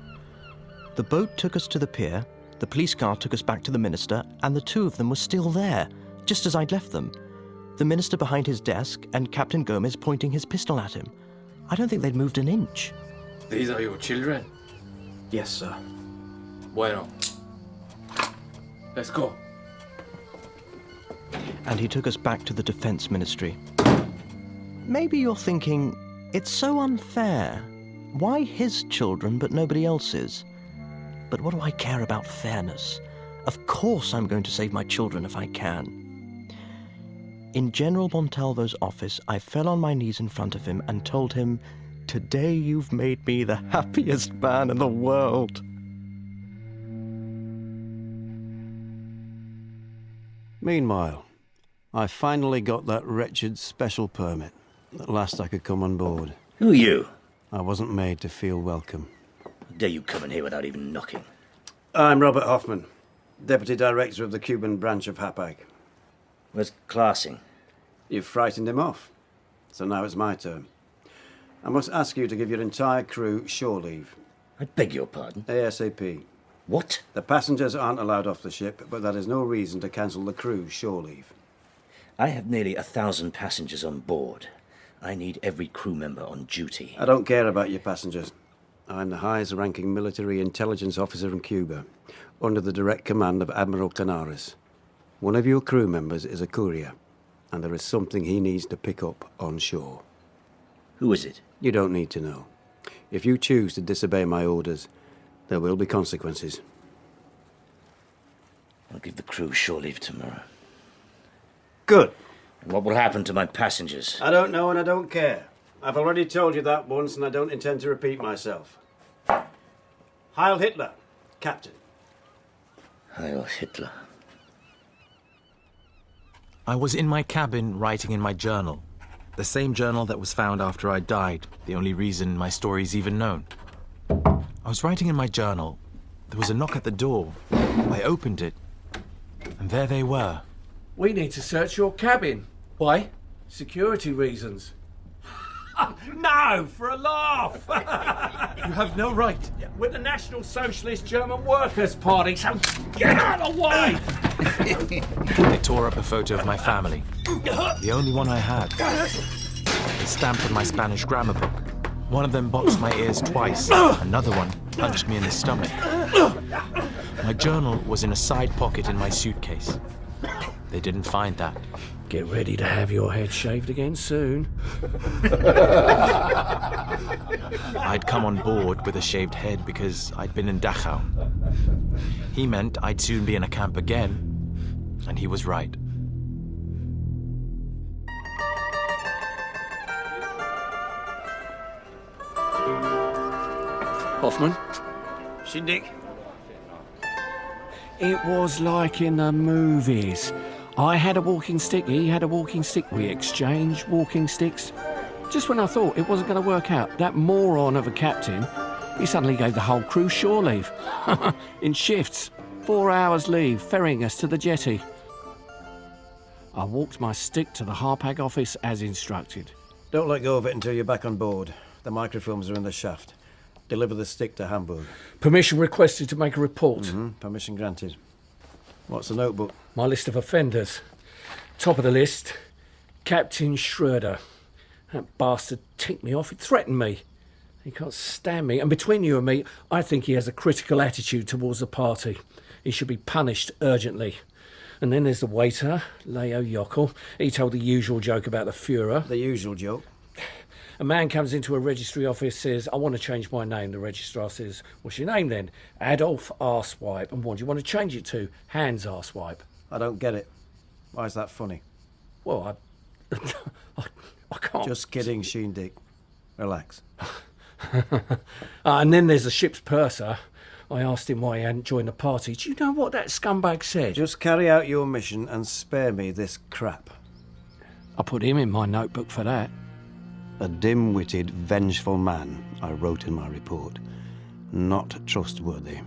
The boat took us to the pier, the police car took us back to the minister, and the two of them were still there, just as I'd left them. The minister behind his desk and Captain Gomez pointing his pistol at him. I don't think they'd moved an inch. These are your children? Yes, sir. Bueno. Let's go. And he took us back to the Defense Ministry. Maybe you're thinking, it's so unfair. Why his children but nobody else's? But what do I care about fairness? Of course I'm going to save my children if I can. In General Montalvo's office, I fell on my knees in front of him and told him, today you've made me the happiest man in the world. Meanwhile, I finally got that wretched special permit. At last I could come on board. Who are you? I wasn't made to feel welcome. How dare you come in here without even knocking? I'm Robert Hoffman, Deputy Director of the Cuban branch of Hapag. Where's Clasing? You've frightened him off, so now it's my turn. I must ask you to give your entire crew shore leave. I beg your pardon? ASAP. What? The passengers aren't allowed off the ship, but that is no reason to cancel the crew's shore leave. I have nearly 1,000 passengers on board. I need every crew member on duty. I don't care about your passengers. I'm the highest-ranking military intelligence officer in Cuba, under the direct command of Admiral Canaris. One of your crew members is a courier, and there is something he needs to pick up on shore. Who is it? You don't need to know. If you choose to disobey my orders, there will be consequences. I'll give the crew shore leave tomorrow. Good. And what will happen to my passengers? I don't know and I don't care. I've already told you that once and I don't intend to repeat myself. Heil Hitler, Captain. Heil Hitler. I was in my cabin writing in my journal. The same journal that was found after I died, the only reason my story's even known. I was writing in my journal. There was a knock at the door. I opened it, and there they were. We need to search your cabin. Why? Security reasons. No, for a laugh! You have no right. We're the National Socialist German Workers' Party, so get out of the way! They tore up a photo of my family, the only one I had. They stamped on my Spanish grammar book. One of them boxed my ears twice. Another one punched me in the stomach. My journal was in a side pocket in my suitcase. They didn't find that. Get ready to have your head shaved again soon. I'd come on board with a shaved head because I'd been in Dougall. He meant I'd soon be in a camp again, and he was right. Hoffman? Schiendick? It was like in the movies. I had a walking stick, he had a walking stick, we exchanged walking sticks. Just when I thought it wasn't going to work out, that moron of a captain, he suddenly gave the whole crew shore leave. In shifts. 4 hours leave, ferrying us to the jetty. I walked my stick to the Harpag office as instructed. Don't let go of it until you're back on board. The microfilms are in the shaft. Deliver the stick to Hamburg. Permission requested to make a report. Permission granted. What's the notebook? My list of offenders. Top of the list, Captain Schroeder. That bastard ticked me off. He threatened me. He can't stand me. And between you and me, I think he has a critical attitude towards the party. He should be punished urgently. And then there's the waiter, Leo Jockl. He told the usual joke about the Führer. The usual joke? A man comes into a registry office, says, I want to change my name. The registrar says, what's your name then? Adolf Arsewipe. And what do you want to change it to? Hans Arsewipe. I don't get it. Why is that funny? Well, I can't... Just kidding, Schiendick. Relax. And then there's the ship's purser. I asked him why he hadn't joined the party. Do you know what that scumbag said? Just carry out your mission and spare me this crap. I put him in my notebook for that. A dim-witted, vengeful man, I wrote in my report. Not trustworthy.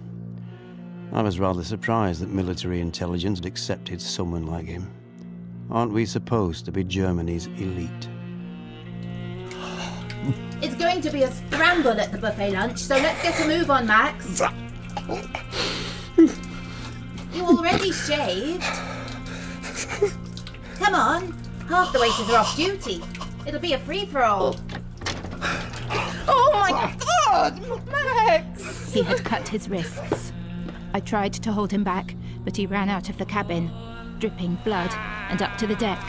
I was rather surprised that military intelligence had accepted someone like him. Aren't we supposed to be Germany's elite? It's going to be a scramble at the buffet lunch, so let's get a move on, Max. You already shaved? Come on, half the waiters are off duty. It'll be a free-for-all. Oh my God, Max! He had cut his wrists. I tried to hold him back, but he ran out of the cabin, dripping blood, and up to the deck.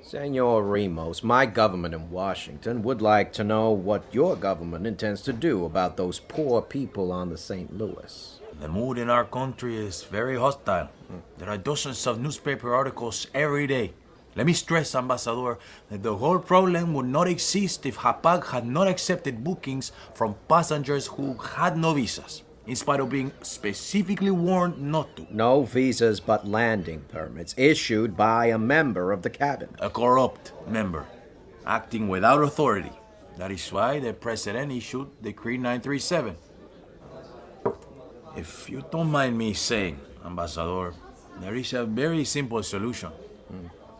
Senor Ramos, my government in Washington would like to know what your government intends to do about those poor people on the St. Louis. The mood in our country is very hostile. There are dozens of newspaper articles every day. Let me stress, Ambassador, that the whole problem would not exist if Hapag had not accepted bookings from passengers who had no visas, in spite of being specifically warned not to. No visas but landing permits issued by a member of the cabinet. A corrupt member, acting without authority. That is why the President issued Decree 937. If you don't mind me saying, Ambassador, there is a very simple solution.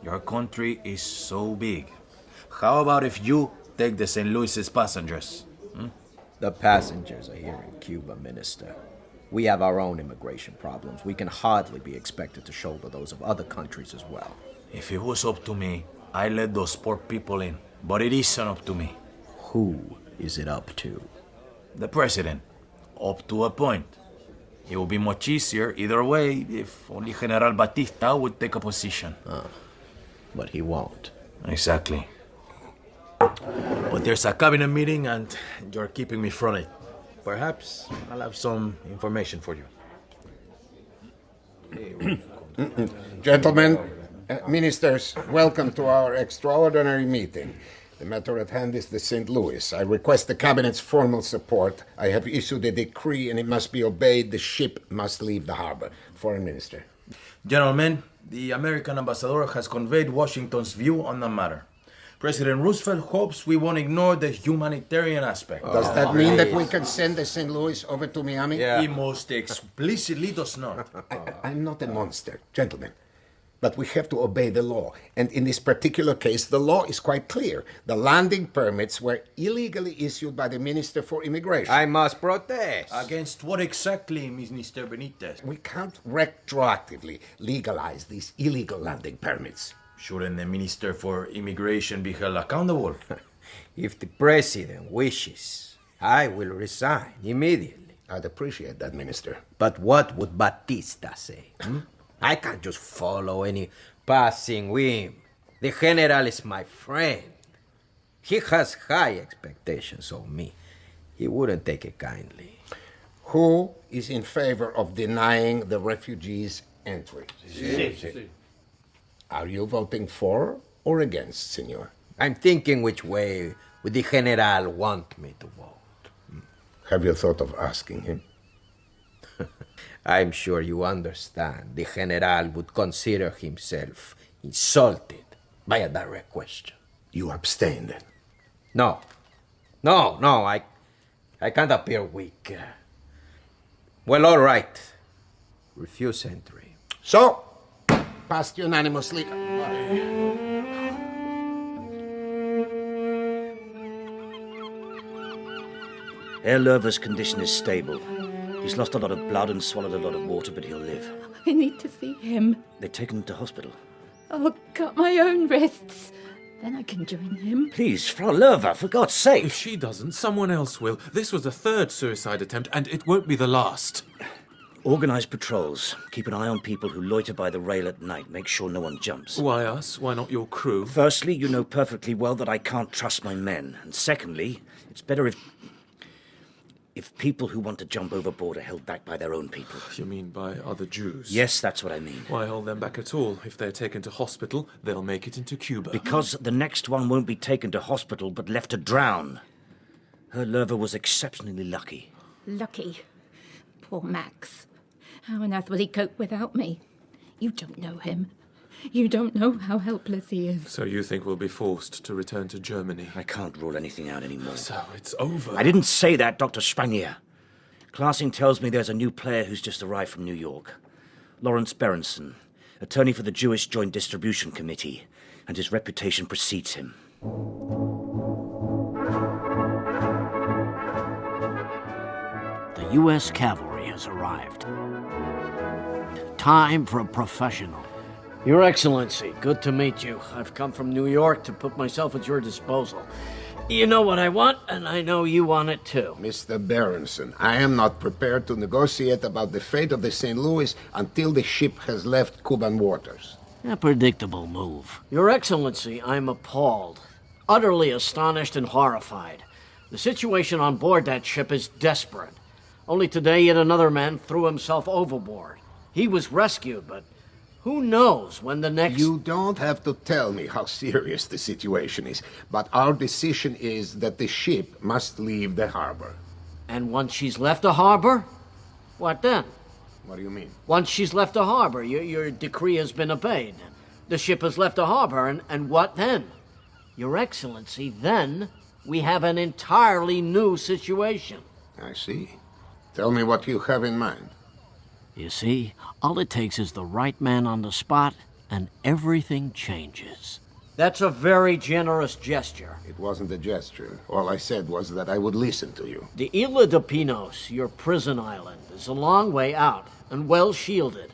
Your country is so big. How about if you take the St. Louis's passengers? The passengers are here in Cuba, Minister. We have our own immigration problems. We can hardly be expected to shoulder those of other countries as well. If it was up to me, I'd let those poor people in. But it isn't up to me. Who is it up to? The President. Up to a point. It would be much easier either way if only General Batista would take a position. But he won't. Exactly. But there's a cabinet meeting and you're keeping me from it. Perhaps I'll have some information for you. Gentlemen, ministers, welcome to our extraordinary meeting. The matter at hand is the St. Louis. I request the cabinet's formal support. I have issued a decree and it must be obeyed. The ship must leave the harbor. Foreign Minister. Gentlemen, the American ambassador has conveyed Washington's view on the matter. President Roosevelt hopes we won't ignore the humanitarian aspect. Does that mean that we can send the St. Louis over to Miami? He most explicitly does not. I'm not a monster. Gentlemen, But we have to obey the law. And in this particular case, the law is quite clear. The landing permits were illegally issued by the Minister for Immigration. I must protest. Against what exactly, Mr. Benitez? We can't retroactively legalize these illegal landing permits. Shouldn't the Minister for Immigration be held accountable? If the President wishes, I will resign immediately. I'd appreciate that, Minister. But what would Batista say? I can't just follow any passing whim. The General is my friend. He has high expectations of me. He wouldn't take it kindly. Who is in favor of denying the refugees entry? Si. Are you voting for or against, Senor? I'm thinking which way would the General want me to vote. Have you thought of asking him? I'm sure you understand the General would consider himself insulted by a direct question. You abstain then? No, I can't appear weak. Well, all right. Refuse entry. So, passed unanimously. Herr Löwe's condition is stable. He's lost a lot of blood and swallowed a lot of water, but he'll live. I need to see him. They've taken him to hospital. I'll cut my own wrists. Then I can join him. Please, Frau Löwe, for God's sake. If she doesn't, someone else will. This was the third suicide attempt, and it won't be the last. Organise patrols. Keep an eye on people who loiter by the rail at night. Make sure no one jumps. Why us? Why not your crew? Firstly, you know perfectly well that I can't trust my men. And secondly, it's better if people who want to jump overboard are held back by their own people. You mean by other Jews? Yes, that's what I mean. Why hold them back at all? If they're taken to hospital, they'll make it into Cuba. Because the next one won't be taken to hospital, but left to drown. Herr Löwe was exceptionally lucky. Lucky. Poor Max. How on earth will he cope without me? You don't know him. You don't know how helpless he is. So you think we'll be forced to return to Germany? I can't rule anything out anymore. So it's over. I didn't say that, Dr. Spanier. Clasing tells me there's a new player who's just arrived from New York. Lawrence Berenson, attorney for the Jewish Joint Distribution Committee, and his reputation precedes him. The U.S. cavalry has arrived. Time for a professional. Your Excellency, good to meet you. I've come from New York to put myself at your disposal. You know what I want, and I know you want it too. Mr. Berenson, I am not prepared to negotiate about the fate of the St. Louis until the ship has left Cuban waters. A predictable move. Your Excellency, I'm appalled. Utterly astonished and horrified. The situation on board that ship is desperate. Only today, yet another man threw himself overboard. He was rescued, but who knows when the next... You don't have to tell me how serious the situation is, but our decision is that the ship must leave the harbor. And once she's left the harbor? What then? What do you mean? Once she's left the harbor, your decree has been obeyed. The ship has left the harbor, and what then? Your Excellency, then we have an entirely new situation. I see. Tell me what you have in mind. You see, all it takes is the right man on the spot, and everything changes. That's a very generous gesture. It wasn't a gesture. All I said was that I would listen to you. The Isla de Pinos, your prison island, is a long way out and well shielded.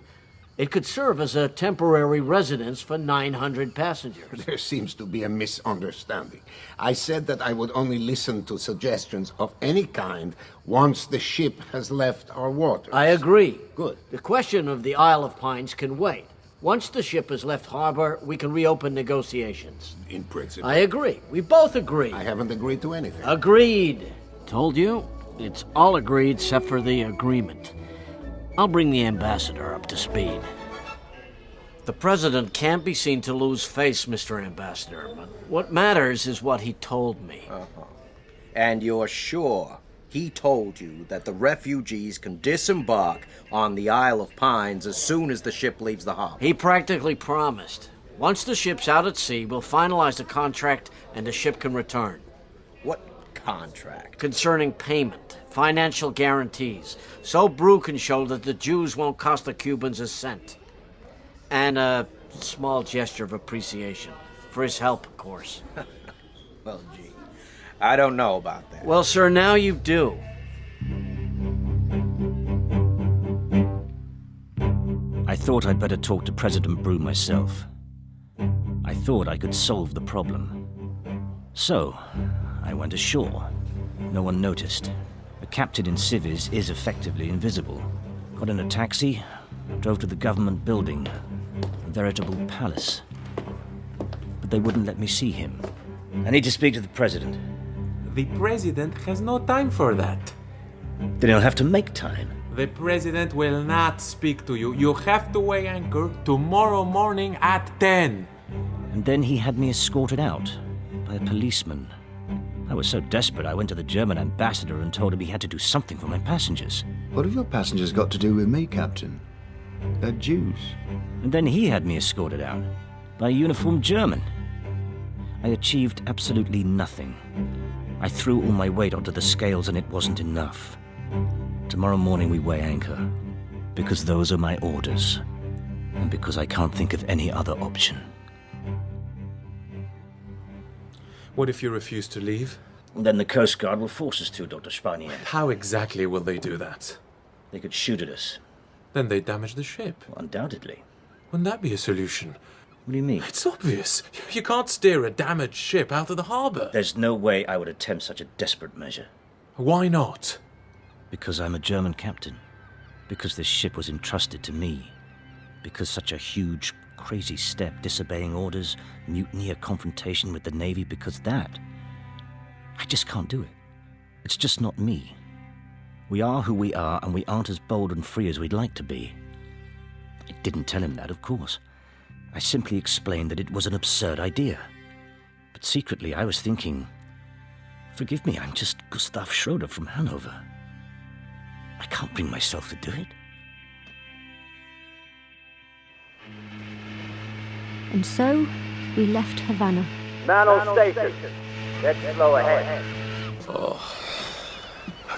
It could serve as a temporary residence for 900 passengers. There seems to be a misunderstanding. I said that I would only listen to suggestions of any kind once the ship has left our waters. I agree. Good. The question of the Isle of Pines can wait. Once the ship has left harbor, we can reopen negotiations. In principle. I agree. We both agree. I haven't agreed to anything. Agreed. Told you, it's all agreed except for the agreement. I'll bring the ambassador up to speed. The president can't be seen to lose face, Mr. Ambassador, but what matters is what he told me. And you're sure he told you that the refugees can disembark on the Isle of Pines as soon as the ship leaves the harbor? He practically promised. Once the ship's out at sea, we'll finalize the contract and the ship can return. What contract? Concerning payment, financial guarantees, so Brew can show that the Jews won't cost the Cubans a cent. And Small gesture of appreciation. For his help, of course. Well, gee, I don't know about that. Well, sir, now you do. I thought I'd better talk to President Brew myself. I thought I could solve the problem. So, I went ashore. No one noticed. The captain in civvies is effectively invisible. Got in a taxi, drove to the government building, a veritable palace. But they wouldn't let me see him. I need to speak to the president. The president has no time for that. Then he'll have to make time. The president will not speak to you. You have to weigh anchor tomorrow morning at 10. And then he had me escorted out by a policeman. I was so desperate I went to the German ambassador and told him he had to do something for my passengers. What have your passengers got to do with me, Captain? They're Jews. And then he had me escorted out by a uniformed German. I achieved absolutely nothing. I threw all my weight onto the scales and it wasn't enough. Tomorrow morning we weigh anchor, because those are my orders, and because I can't think of any other option. What if you refuse to leave? Then the Coast Guard will force us to, Dr. Spanier. How exactly will they do that? They could shoot at us. Then they damage the ship. Well, undoubtedly. Wouldn't that be a solution? What do you mean? It's obvious. You can't steer a damaged ship out of the harbour. There's no way I would attempt such a desperate measure. Why not? Because I'm a German captain. Because this ship was entrusted to me. Because such a huge, crazy step, disobeying orders, mutiny, a confrontation with the Navy, because that... I just can't do it. It's just not me. We are who we are, and we aren't as bold and free as we'd like to be. I didn't tell him that, of course. I simply explained that it was an absurd idea. But secretly I was thinking, forgive me, I'm just Gustav Schroeder from Hanover. I can't bring myself to do it. And so, we left Havana. Man on station. Let's slow ahead. Oh,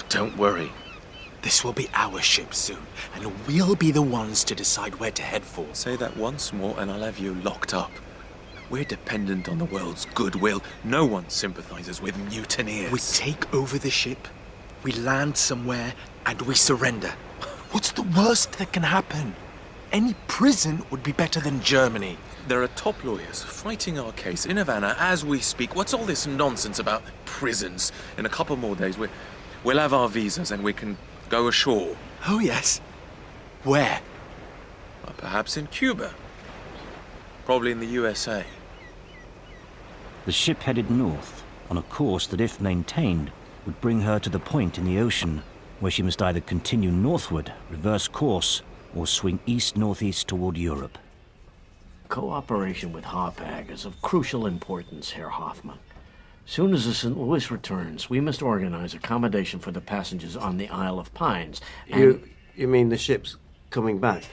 don't worry. This will be our ship soon, and we'll be the ones to decide where to head for. Say that once more and I'll have you locked up. We're dependent on the world's goodwill. No one sympathizes with mutineers. We take over the ship, we land somewhere, and we surrender. What's the worst that can happen? Any prison would be better than Germany. There are top lawyers fighting our case in Havana as we speak. What's all this nonsense about prisons? In a couple more days, we'll have our visas and we can go ashore. Oh, yes. Where? Well, perhaps in Cuba. Probably in the USA. The ship headed north, on a course that, if maintained, would bring her to the point in the ocean where she must either continue northward, reverse course, or swing east-northeast toward Europe. Cooperation with Hapag is of crucial importance, Herr Hoffman. Soon as the St. Louis returns, we must organize accommodation for the passengers on the Isle of Pines. And You mean the ship's coming back?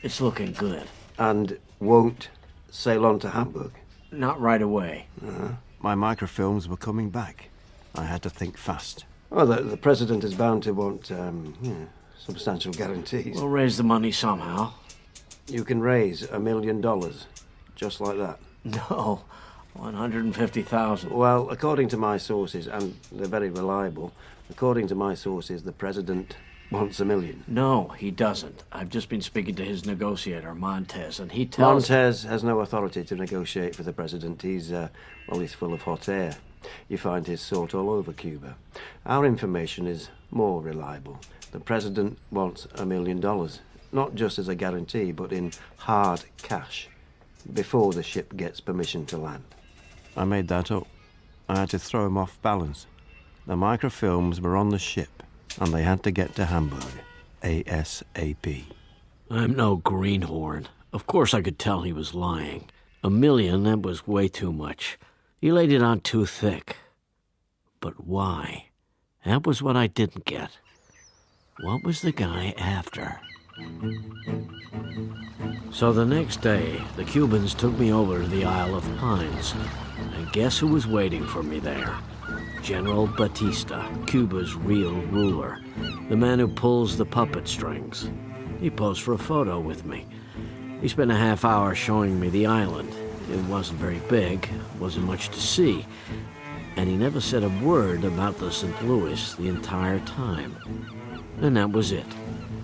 it's looking good. And won't sail on to Hamburg? Not right away. My microfilms were coming back. I had to think fast. Well, the president is bound to want, substantial guarantees. We'll raise the money somehow. You can raise $1 million, just like that. No, 150,000. Well, according to my sources, and they're very reliable, according to my sources, the president wants $1 million. No, he doesn't. I've just been speaking to his negotiator, Montez, and he tells... Montez has no authority to negotiate for the president. He's full of hot air. You find his sort all over Cuba. Our information is more reliable. The president wants $1 million, not just as a guarantee, but in hard cash, before the ship gets permission to land. I made that up. I had to throw him off balance. The microfilms were on the ship, and they had to get to Hamburg, ASAP. I'm no greenhorn. Of course I could tell he was lying. $1 million, that was way too much. He laid it on too thick. But why? That was what I didn't get. What was the guy after? So the next day, the Cubans took me over to the Isle of Pines. And guess who was waiting for me there? General Batista, Cuba's real ruler. The man who pulls the puppet strings. He posed for a photo with me. He spent a half hour showing me the island. It wasn't very big, wasn't much to see, and he never said a word about the St. Louis the entire time. And that was it.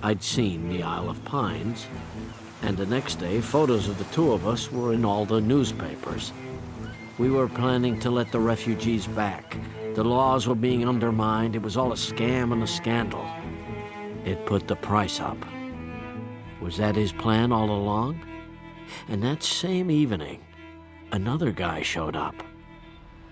I'd seen the Isle of Pines, and the next day, photos of the two of us were in all the newspapers. We were planning to let the refugees back. The laws were being undermined. It was all a scam and a scandal. It put the price up. Was that his plan all along? And that same evening, another guy showed up.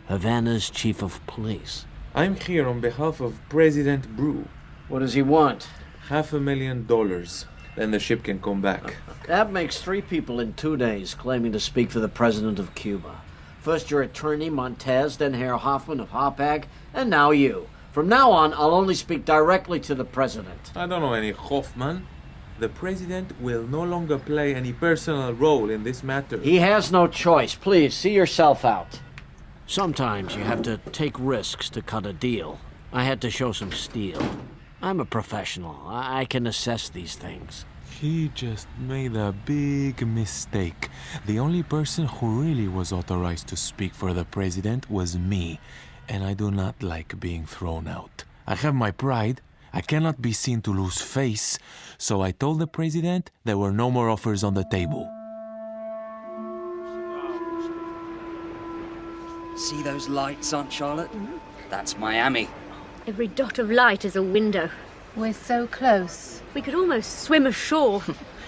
Havana's chief of police. I'm here on behalf of President Brew. What does he want? $500,000. Then the ship can come back. That makes 3 people in 2 days claiming to speak for the president of Cuba. First your attorney, Montez, then Herr Hoffman of Hopag, and now you. From now on, I'll only speak directly to the president. I don't know any Hoffman. The president will no longer play any personal role in this matter. He has no choice. Please, see yourself out. Sometimes you have to take risks to cut a deal. I had to show some steel. I'm a professional. I can assess these things. He just made a big mistake. The only person who really was authorized to speak for the president was me, and I do not like being thrown out. I have my pride. I cannot be seen to lose face, so I told the president there were no more offers on the table. See those lights, Aunt Charlotte? That's Miami. Every dot of light is a window. We're so close. We could almost swim ashore.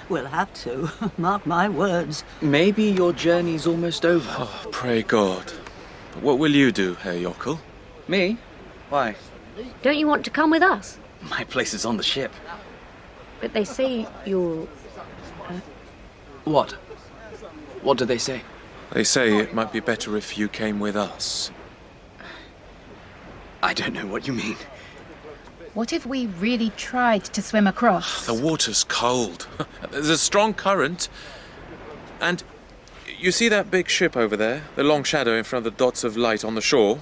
We'll have to. Mark my words. Maybe your journey's almost over. Oh, pray God. But what will you do, Herr Jockl? Me? Why? Don't you want to come with us? My place is on the ship. But they say you're... What? What do they say? They say it might be better if you came with us. I don't know what you mean. What if we really tried to swim across? The water's cold. There's a strong current. And you see that big ship over there? The long shadow in front of the dots of light on the shore?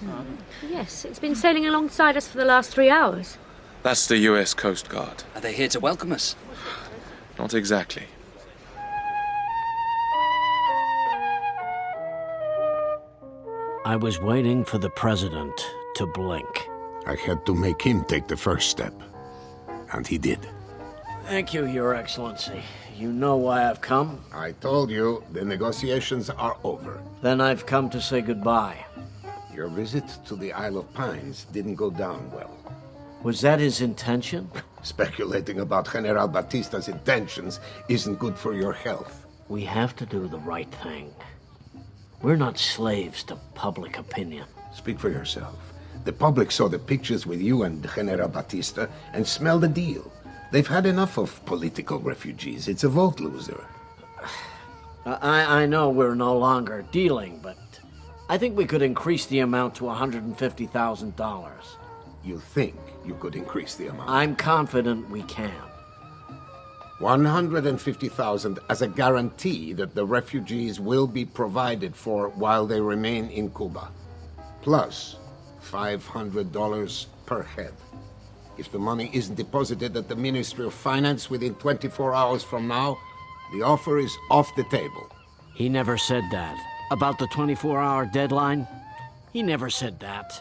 Yes, it's been sailing alongside us for the last 3 hours. That's the US Coast Guard. Are they here to welcome us? Not exactly. I was waiting for the president to blink. I had to make him take the first step. And he did. Thank you, Your Excellency. You know why I've come? I told you, the negotiations are over. Then I've come to say goodbye. Your visit to the Isle of Pines didn't go down well. Was that his intention? Speculating about General Batista's intentions isn't good for your health. We have to do the right thing. We're not slaves to public opinion. Speak for yourself. The public saw the pictures with you and General Batista and smelled the deal. They've had enough of political refugees. It's a vote loser. I know we're no longer dealing, but I think we could increase the amount to $150,000. You think you could increase the amount? I'm confident we can. 150,000 as a guarantee that the refugees will be provided for while they remain in Cuba. Plus $500 per head. If the money isn't deposited at the Ministry of Finance within 24 hours from now, the offer is off the table. He never said that. About the 24-hour deadline? He never said that.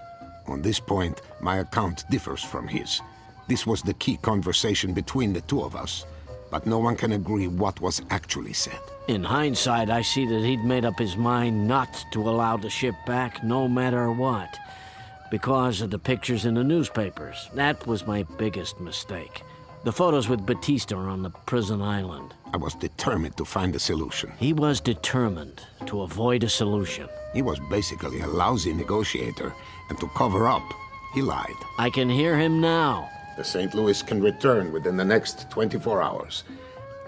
On this point, my account differs from his. This was the key conversation between the two of us, but no one can agree what was actually said. In hindsight, I see that he'd made up his mind not to allow the ship back no matter what, because of the pictures in the newspapers. That was my biggest mistake. The photos with Batista on the prison island. I was determined to find a solution. He was determined to avoid a solution. He was basically a lousy negotiator, and to cover up, he lied. I can hear him now. The St. Louis can return within the next 24 hours.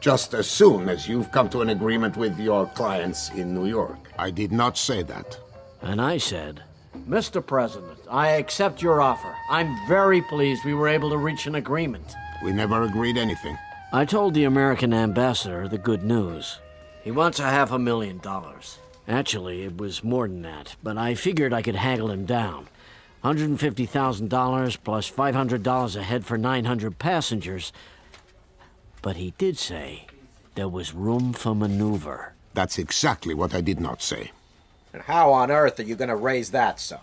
Just as soon as you've come to an agreement with your clients in New York. I did not say that. And I said, Mr. President, I accept your offer. I'm very pleased we were able to reach an agreement. We never agreed anything. I told the American ambassador the good news. He wants $500,000. Actually, it was more than that, but I figured I could haggle him down. $150,000 plus $500 a head for 900 passengers. But he did say there was room for maneuver. That's exactly what I did not say. And how on earth are you going to raise that sum?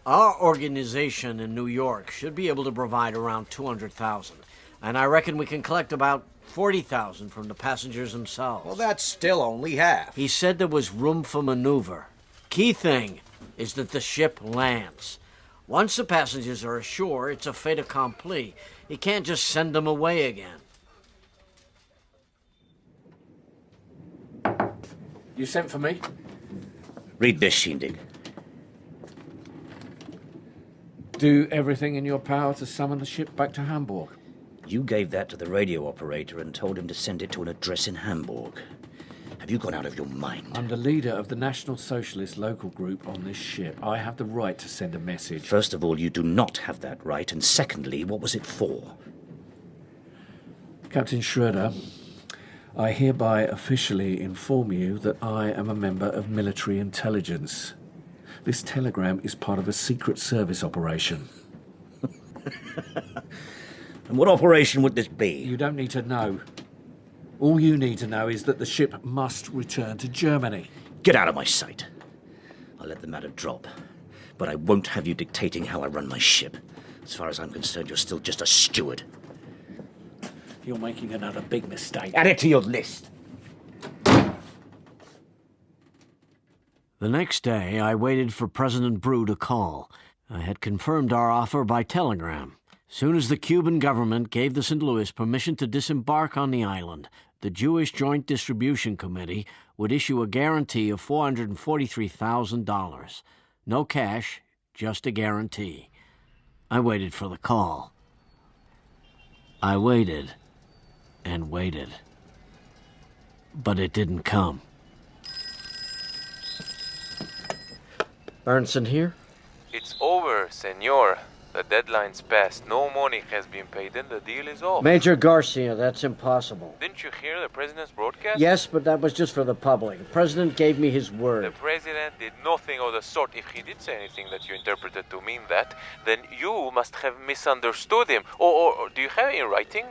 Our organization in New York should be able to provide around $200,000. And I reckon we can collect about $40,000 from the passengers themselves. Well, that's still only half. He said there was room for maneuver. Key thing is that the ship lands. Once the passengers are ashore, it's a fait accompli. You can't just send them away again. You sent for me? Read this, Schiendick. Do everything in your power to summon the ship back to Hamburg. You gave that to the radio operator and told him to send it to an address in Hamburg. Have you gone out of your mind? I'm the leader of the National Socialist local group on this ship. I have the right to send a message. First of all, you do not have that right, and secondly, what was it for? Captain Schroeder, I hereby officially inform you that I am a member of military intelligence. This telegram is part of a secret service operation. And what operation would this be? You don't need to know. All you need to know is that the ship must return to Germany. Get out of my sight. I'll let the matter drop. But I won't have you dictating how I run my ship. As far as I'm concerned, you're still just a steward. You're making another big mistake. Add it to your list. The next day, I waited for President Brew to call. I had confirmed our offer by telegram. Soon as the Cuban government gave the St. Louis permission to disembark on the island, the Jewish Joint Distribution Committee would issue a guarantee of $443,000. No cash, just a guarantee. I waited for the call. I waited and waited. But it didn't come. Berenson here? It's over, senor. The deadline's passed. No money has been paid and the deal is off. Major Garcia, that's impossible. Didn't you hear the president's broadcast? Yes, but that was just for the public. The president gave me his word. The president did nothing of the sort. If he did say anything that you interpreted to mean that, then you must have misunderstood him. Or do you have it in writing?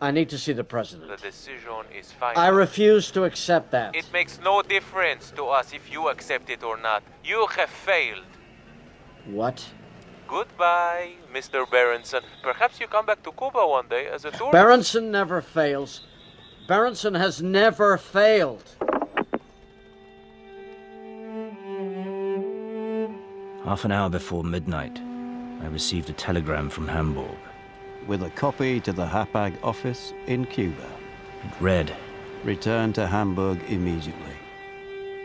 I need to see the president. The decision is final. I refuse to accept that. It makes no difference to us if you accept it or not. You have failed. What? Goodbye, Mr. Berenson. Perhaps you come back to Cuba one day as a tourist. Berenson never fails. Berenson has never failed. Half an hour before midnight, I received a telegram from Hamburg. With a copy to the Hapag office in Cuba. It read, "Return to Hamburg immediately."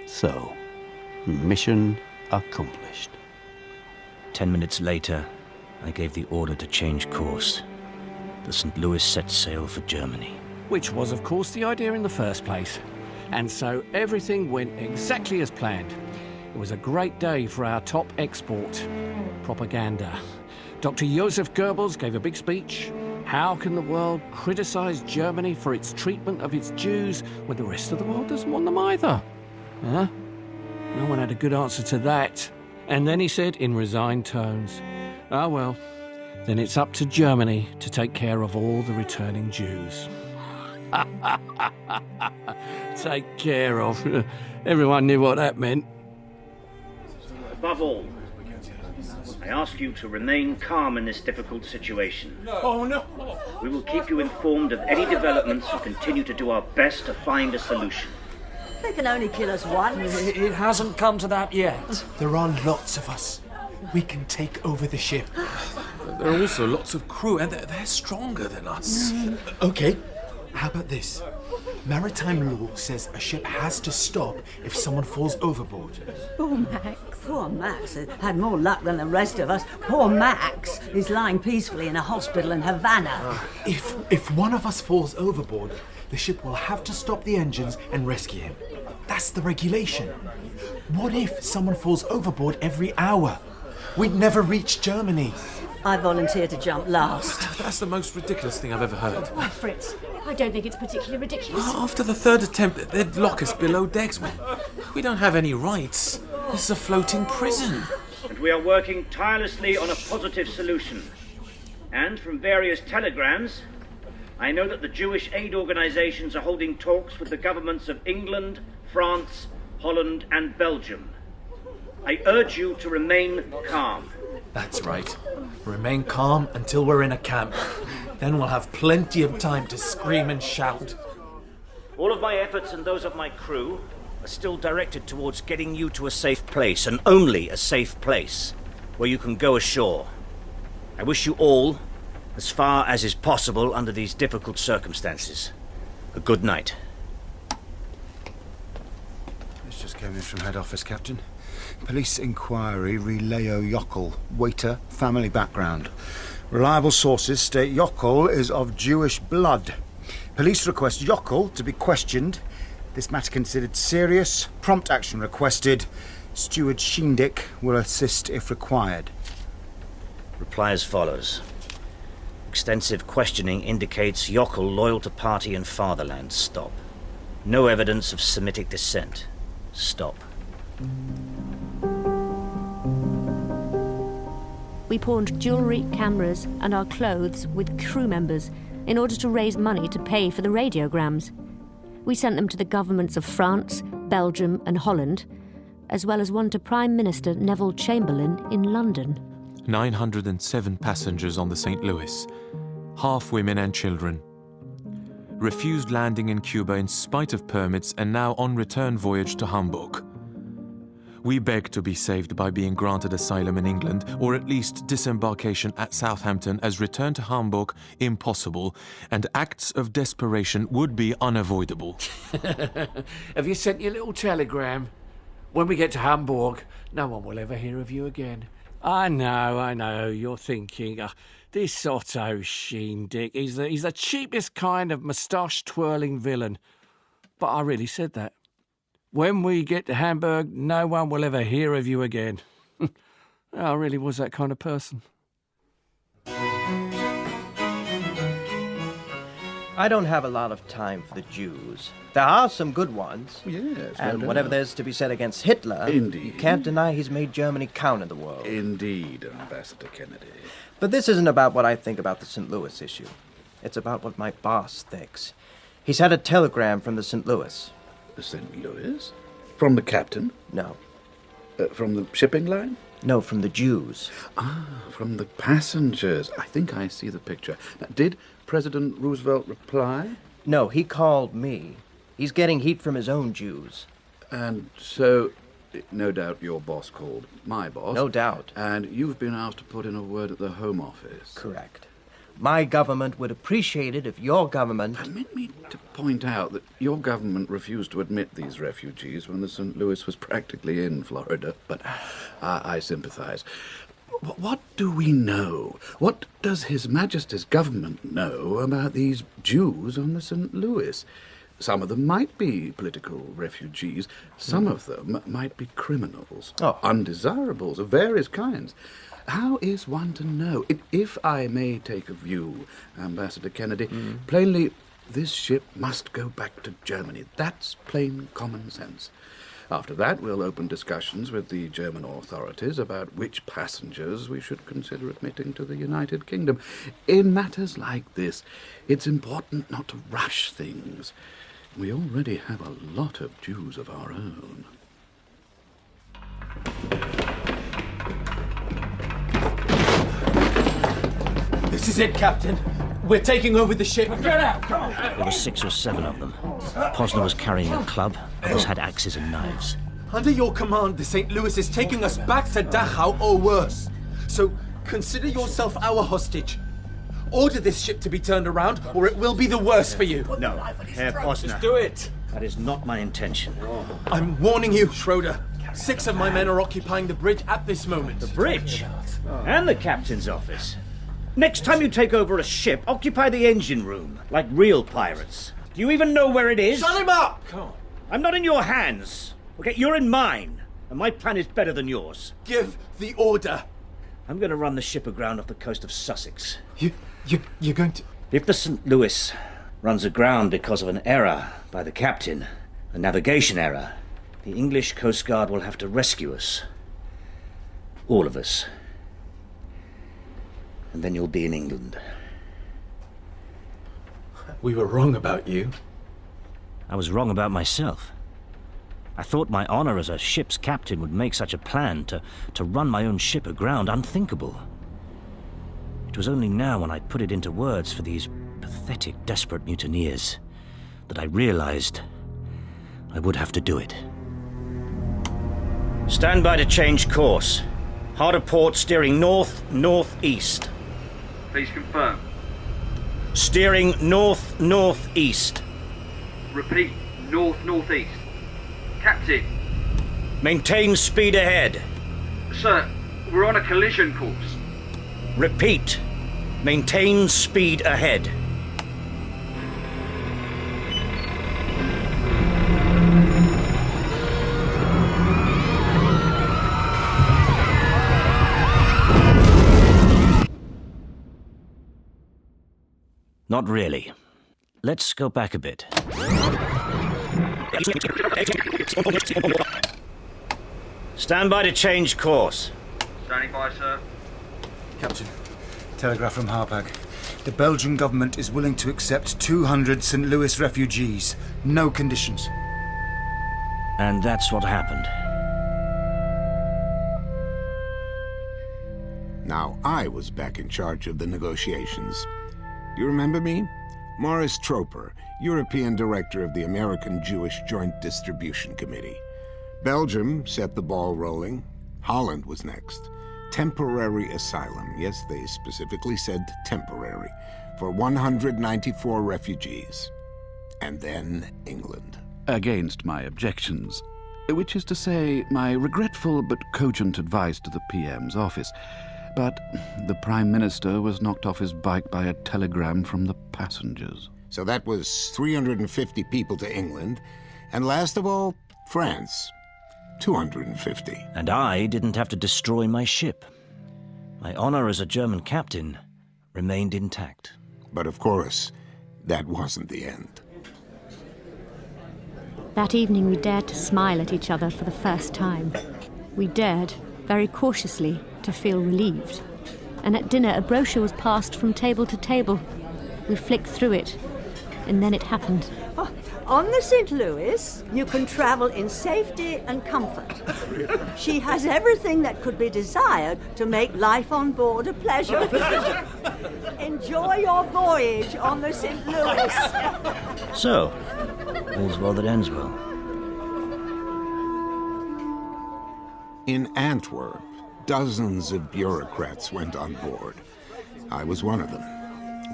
So, mission accomplished. 10 minutes later, I gave the order to change course. The St. Louis set sail for Germany. Which was, of course, the idea in the first place. And so everything went exactly as planned. It was a great day for our top export, propaganda. Dr. Joseph Goebbels gave a big speech. How can the world criticize Germany for its treatment of its Jews when the rest of the world doesn't want them either? Huh? No one had a good answer to that. And then he said in resigned tones, "Ah, well, then it's up to Germany to take care of all the returning Jews." Take care of. Everyone knew what that meant. Above all, I ask you to remain calm in this difficult situation. Oh, no! We will keep you informed of any developments and continue to do our best to find a solution. They can only kill us once. It hasn't come to that yet. There are lots of us. We can take over the ship. There are also lots of crew, and they're stronger than us. Okay, how about this? Maritime law says a ship has to stop if someone falls overboard. Poor Max. Poor Max had more luck than the rest of us. Poor Max is lying peacefully in a hospital in Havana. If one of us falls overboard, the ship will have to stop the engines and rescue him. That's the regulation. What if someone falls overboard every hour? We'd never reach Germany. I volunteer to jump last. That's the most ridiculous thing I've ever heard. Why, Fritz, I don't think it's particularly ridiculous. After the third attempt, they'd lock us below decks. We don't have any rights. This is a floating prison. And we are working tirelessly on a positive solution. And from various telegrams, I know that the Jewish aid organizations are holding talks with the governments of England, France, Holland, and Belgium. I urge you to remain calm. That's right. Remain calm until we're in a camp. Then we'll have plenty of time to scream and shout. All of my efforts and those of my crew are still directed towards getting you to a safe place, and only a safe place, where you can go ashore. I wish you all, as far as is possible under these difficult circumstances, a good night. This just came in from head office, Captain. Police inquiry, Leo Jockl, waiter, family background. Reliable sources state Jockl is of Jewish blood. Police request Jockl to be questioned. This matter considered serious. Prompt action requested. Steward Schiendick will assist if required. Reply as follows. Extensive questioning indicates Jockl loyal to party and fatherland. Stop. No evidence of Semitic descent. Stop. We pawned jewellery, cameras, and our clothes with crew members in order to raise money to pay for the radiograms. We sent them to the governments of France, Belgium, and Holland, as well as one to Prime Minister Neville Chamberlain in London. 907 passengers on the St. Louis, half women and children. Refused landing in Cuba in spite of permits and now on return voyage to Hamburg. We beg to be saved by being granted asylum in England, or at least disembarkation at Southampton, as return to Hamburg impossible, and acts of desperation would be unavoidable. Have you sent your little telegram? When we get to Hamburg, no one will ever hear of you again. I know, you're thinking, this Otto Schiendick, he's the cheapest kind of moustache-twirling villain. But I really said that. When we get to Hamburg, no one will ever hear of you again. I really was that kind of person. I don't have a lot of time for the Jews. There are some good ones. Yes, and no whatever doubt. there's to be said against Hitler, Indeed. you can't deny he's made Germany count in the world. Indeed, Ambassador Kennedy. But this isn't about what I think about the St. Louis issue. It's about what my boss thinks. He's had a telegram from the St. Louis. The St. Louis? From the captain? No. From the shipping line? No, from the Jews. Ah, from the passengers. I think I see the picture. Now, did President Roosevelt reply? No, he called me. He's getting heat from his own Jews. And so, no doubt your boss called my boss. No doubt. And you've been asked to put in a word at the Home Office. Correct. My government would appreciate it if your government... Permit me to point out that your government refused to admit these refugees when the St. Louis was practically in Florida, but I sympathize. What do we know? What does His Majesty's government know about these Jews on the St. Louis? Some of them might be political refugees. Some of them might be criminals. Undesirables of various kinds. How is one to know? If I may take a view, Ambassador Kennedy, plainly, this ship must go back to Germany. That's plain common sense. After that, we'll open discussions with the German authorities about which passengers we should consider admitting to the United Kingdom. In matters like this, it's important not to rush things. We already have a lot of Jews of our own. This is it, Captain. We're taking over the ship. Get out! Come on. There were 6 or 7 of them. Pozner was carrying a club, others had axes and knives. Under your command, the St. Louis is taking us back to Dachau or worse. So consider yourself our hostage. Order this ship to be turned around, or it will be the worse for you. No, Herr Pozner. Just do it. That is not my intention. I'm warning you, Schroeder. 6 of my men are occupying the bridge at this moment. The bridge? And the captain's office. Next time you take over a ship, occupy the engine room, like real pirates. Do you even know where it is? Shut him up! Come on. I'm not in your hands. Okay, you're in mine, and my plan is better than yours. Give the order. I'm going to run the ship aground off the coast of Sussex. You're going to... If the St. Louis runs aground because of an error by the captain, a navigation error, the English Coast Guard will have to rescue us. All of us. And then you'll be in England. We were wrong about you. I was wrong about myself. I thought my honor as a ship's captain would make such a plan to run my own ship aground unthinkable. It was only now when I put it into words for these pathetic, desperate mutineers that I realized I would have to do it. Stand by to change course. Hard a port steering north-northeast. Please confirm. Steering north-northeast. Repeat, north-northeast. Captain. Maintain speed ahead. Sir, we're on a collision course. Repeat. Maintain speed ahead. Not really. Let's go back a bit. Stand by to change course. Standing by, sir. Captain, telegraph from Harpag. The Belgian government is willing to accept 200 St. Louis refugees. No conditions. And that's what happened. Now I was back in charge of the negotiations. You remember me? Morris Troper, European Director of the American Jewish Joint Distribution Committee. Belgium set the ball rolling. Holland was next. Temporary asylum, yes, they specifically said temporary, for 194 refugees. And then England. Against my objections, which is to say, my regretful but cogent advice to the PM's office. But the Prime Minister was knocked off his bike by a telegram from the passengers. So that was 350 people to England, and last of all, France. 250. And I didn't have to destroy my ship. My honor as a German captain remained intact. But of course, that wasn't the end. That evening we dared to smile at each other for the first time. We dared, very cautiously, to feel relieved. And at dinner a brochure was passed from table to table. We flicked through it, and then it happened. Oh, on the St. Louis, you can travel in safety and comfort. She has everything that could be desired to make life on board a pleasure. Enjoy your voyage on the St. Louis. So, all's well that ends well. In Antwerp, dozens of bureaucrats went on board. I was one of them.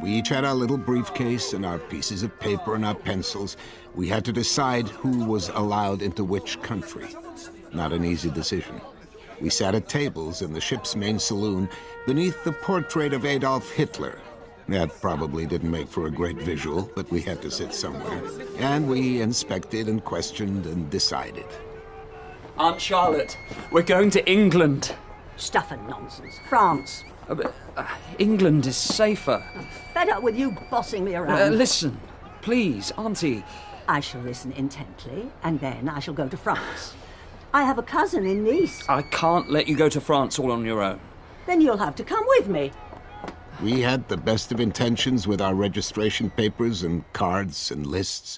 We each had our little briefcase and our pieces of paper and our pencils. We had to decide who was allowed into which country. Not an easy decision. We sat at tables in the ship's main saloon beneath the portrait of Adolf Hitler. That probably didn't make for a great visual, but we had to sit somewhere. And we inspected and questioned and decided. Aunt Charlotte, we're going to England. Stuff and nonsense. France. England is safer. I'm fed up with you bossing me around. Listen, please, Auntie. I shall listen intently, and then I shall go to France. I have a cousin in Nice. I can't let you go to France all on your own. Then you'll have to come with me. We had the best of intentions with our registration papers and cards and lists.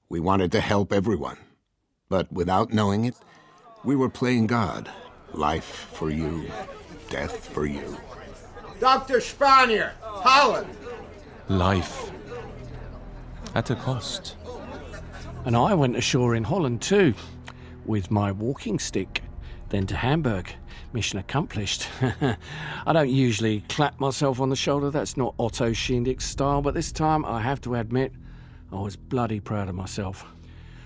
We wanted to help everyone. But without knowing it, we were playing God. Life for you, death for you. Dr. Spanier, Holland. Life. At a cost. And I went ashore in Holland too, with my walking stick, then to Hamburg. Mission accomplished. I don't usually clap myself on the shoulder, that's not Otto Schiendick's style, but this time I have to admit I was bloody proud of myself.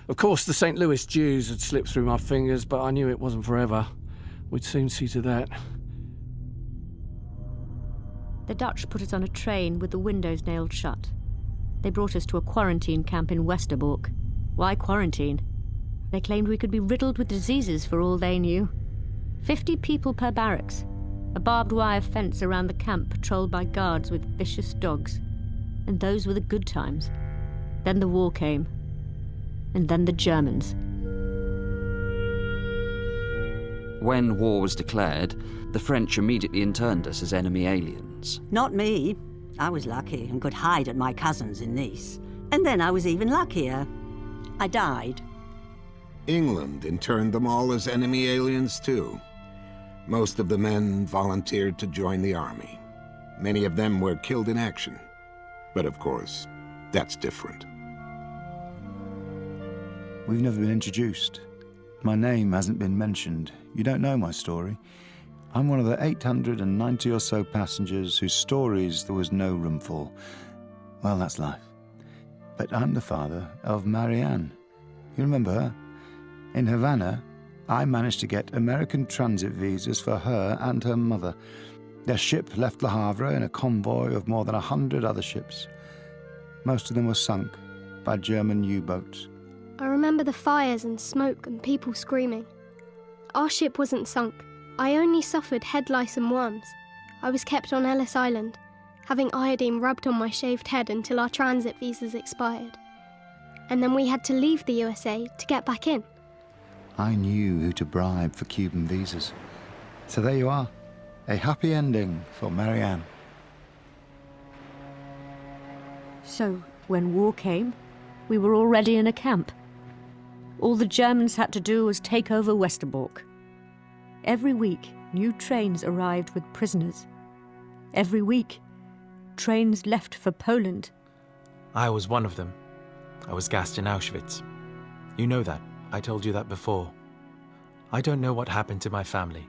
Of course, the St. Louis Jews had slipped through my fingers, but I knew it wasn't forever. We'd soon see to that. The Dutch put us on a train with the windows nailed shut. They brought us to a quarantine camp in Westerbork. Why quarantine? They claimed we could be riddled with diseases for all they knew. 50 people per barracks. A barbed wire fence around the camp patrolled by guards with vicious dogs. And those were the good times. Then the war came. And then the Germans. When war was declared, the French immediately interned us as enemy aliens. Not me. I was lucky and could hide at my cousin's in Nice. And then I was even luckier. I died. England interned them all as enemy aliens, too. Most of the men volunteered to join the army. Many of them were killed in action. But of course, that's different. We've never been introduced. My name hasn't been mentioned. You don't know my story. I'm one of the 890 or so passengers whose stories there was no room for. Well, that's life. But I'm the father of Marianne. You remember her? In Havana, I managed to get American transit visas for her and her mother. Their ship left Le Havre in a convoy of more than 100 other ships. Most of them were sunk by German U-boats. I remember the fires and smoke and people screaming. Our ship wasn't sunk. I only suffered head lice and worms. I was kept on Ellis Island, having iodine rubbed on my shaved head until our transit visas expired. And then we had to leave the USA to get back in. I knew who to bribe for Cuban visas. So there you are. A happy ending for Marianne. So, when war came, we were already in a camp. All the Germans had to do was take over Westerbork. Every week, new trains arrived with prisoners. Every week, trains left for Poland. I was one of them. I was gassed in Auschwitz. You know that. I told you that before. I don't know what happened to my family.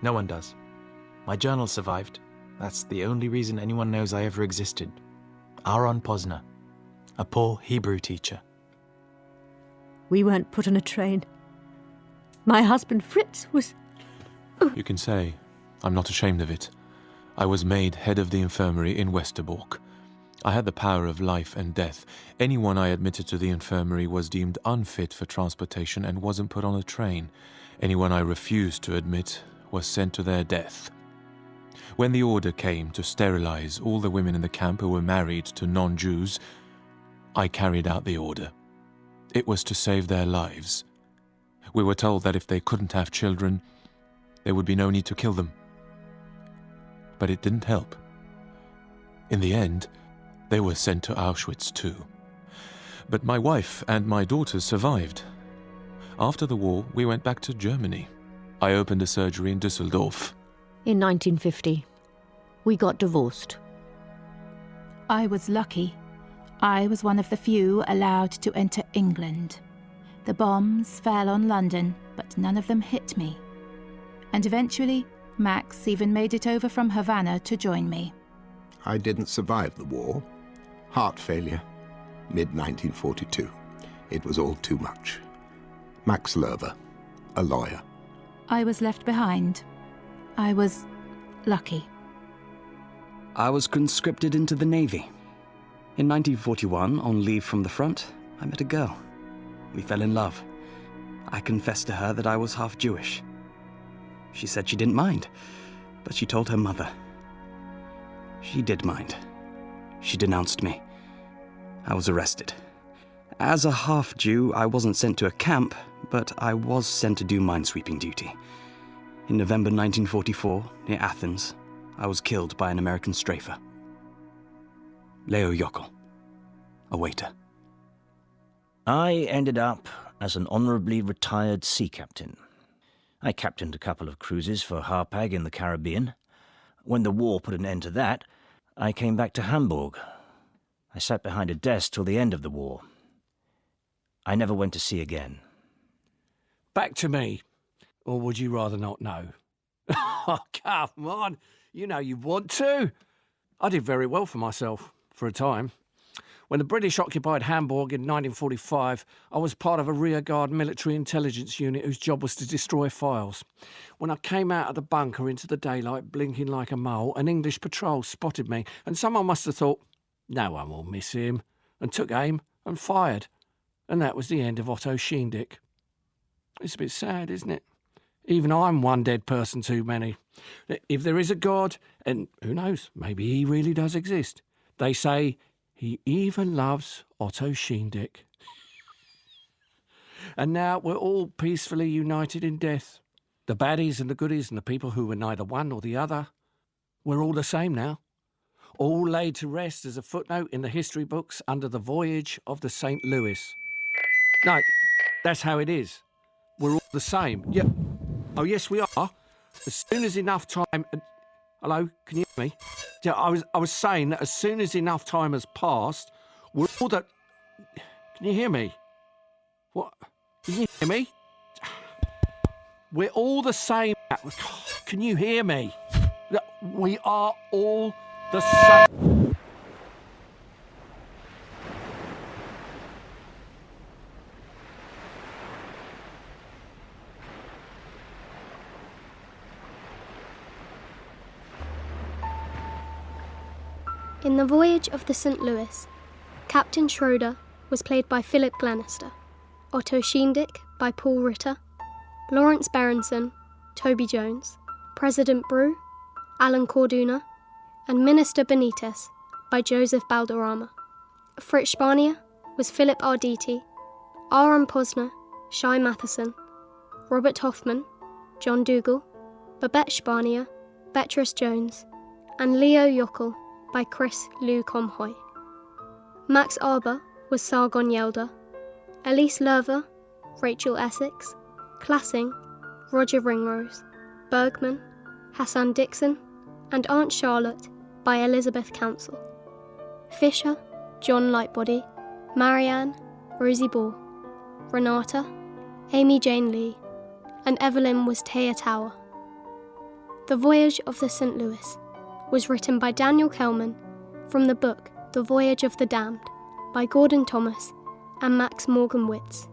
No one does. My journal survived. That's the only reason anyone knows I ever existed. Aaron Pozner, a poor Hebrew teacher. We weren't put on a train. My husband Fritz was... You can say, I'm not ashamed of it. I was made head of the infirmary in Westerbork. I had the power of life and death. Anyone I admitted to the infirmary was deemed unfit for transportation and wasn't put on a train. Anyone I refused to admit was sent to their death. When the order came to sterilize all the women in the camp who were married to non-Jews, I carried out the order. It was to save their lives. We were told that if they couldn't have children, there would be no need to kill them. But it didn't help. In the end, they were sent to Auschwitz too. But my wife and my daughters survived. After the war, we went back to Germany. I opened a surgery in Düsseldorf. In 1950, we got divorced. I was lucky. I was one of the few allowed to enter England. The bombs fell on London, but none of them hit me. And eventually, Max even made it over from Havana to join me. I didn't survive the war. Heart failure. Mid-1942. It was all too much. Max Lerver, a lawyer. I was left behind. I was lucky. I was conscripted into the Navy. In 1941, on leave from the front, I met a girl. We fell in love. I confessed to her that I was half Jewish. She said she didn't mind, but she told her mother. She did mind. She denounced me. I was arrested. As a half-Jew, I wasn't sent to a camp, but I was sent to do minesweeping duty. In November 1944, near Athens, I was killed by an American strafer. Lew Jockl, a waiter. I ended up as an honourably retired sea captain. I captained a couple of cruises for Harpag in the Caribbean. When the war put an end to that, I came back to Hamburg. I sat behind a desk till the end of the war. I never went to sea again. Back to me. Or would you rather not know? Oh, come on. You know you want to. I did very well for myself, for a time. When the British occupied Hamburg in 1945, I was part of a rearguard military intelligence unit whose job was to destroy files. When I came out of the bunker into the daylight, blinking like a mole, an English patrol spotted me, and someone must have thought, no one will miss him, and took aim and fired. And that was the end of Otto Schiendick. It's a bit sad, isn't it? Even I'm one dead person too many. If there is a God, and who knows, maybe he really does exist, they say he even loves Otto Schiendick. And now we're all peacefully united in death. The baddies and the goodies and the people who were neither one nor the other. We're all the same now. all laid to rest as a footnote in the history books under the Voyage of the St. Louis. No, that's how it is. We're all the same. Yeah. Oh, yes, we are. As soon as enough time... Hello, can you hear me? Yeah, I was saying that as soon as enough time has passed, we're all the... Can you hear me? What? Can you hear me? We're all the same. Can you hear me? We are all the same. In the Voyage of the St. Louis, Captain Schroeder was played by Philip Glenister, Otto Schiendick by Paul Ritter, Lawrence Berenson, Toby Jones, President Brew, Alan Corduner, and Minister Benitez by Joseph Balderrama. Fritz Spanier was Philip Arditti, R.M. Pozner, Shai Matheson, Robert Hoffman, John Dougall, Babette Spanier, Bettrys Jones, and Leo Jockl by Chris Lew Kum Hoi. Max Aber was Sargon Yelda, Elise Lerver, Rachel Essex, Clasing, Roger Ringrose, Bergman, Hassan Dixon, and Aunt Charlotte by Elizabeth Council. Fisher, John Lightbody, Marianne, Rosie Ball, Renata, Amy Jane Lee, and Evelyn was Taya Tower. The Voyage of the St. Louis was written by Daniel Kehlmann from the book The Voyage of the Damned by Gordon Thomas and Max Morgan-Witts.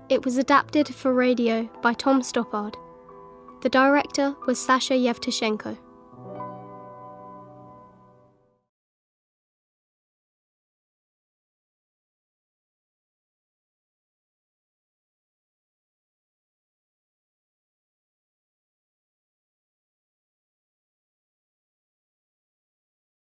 It was adapted for radio by Tom Stoppard. The director was Sasha Yevtushenko.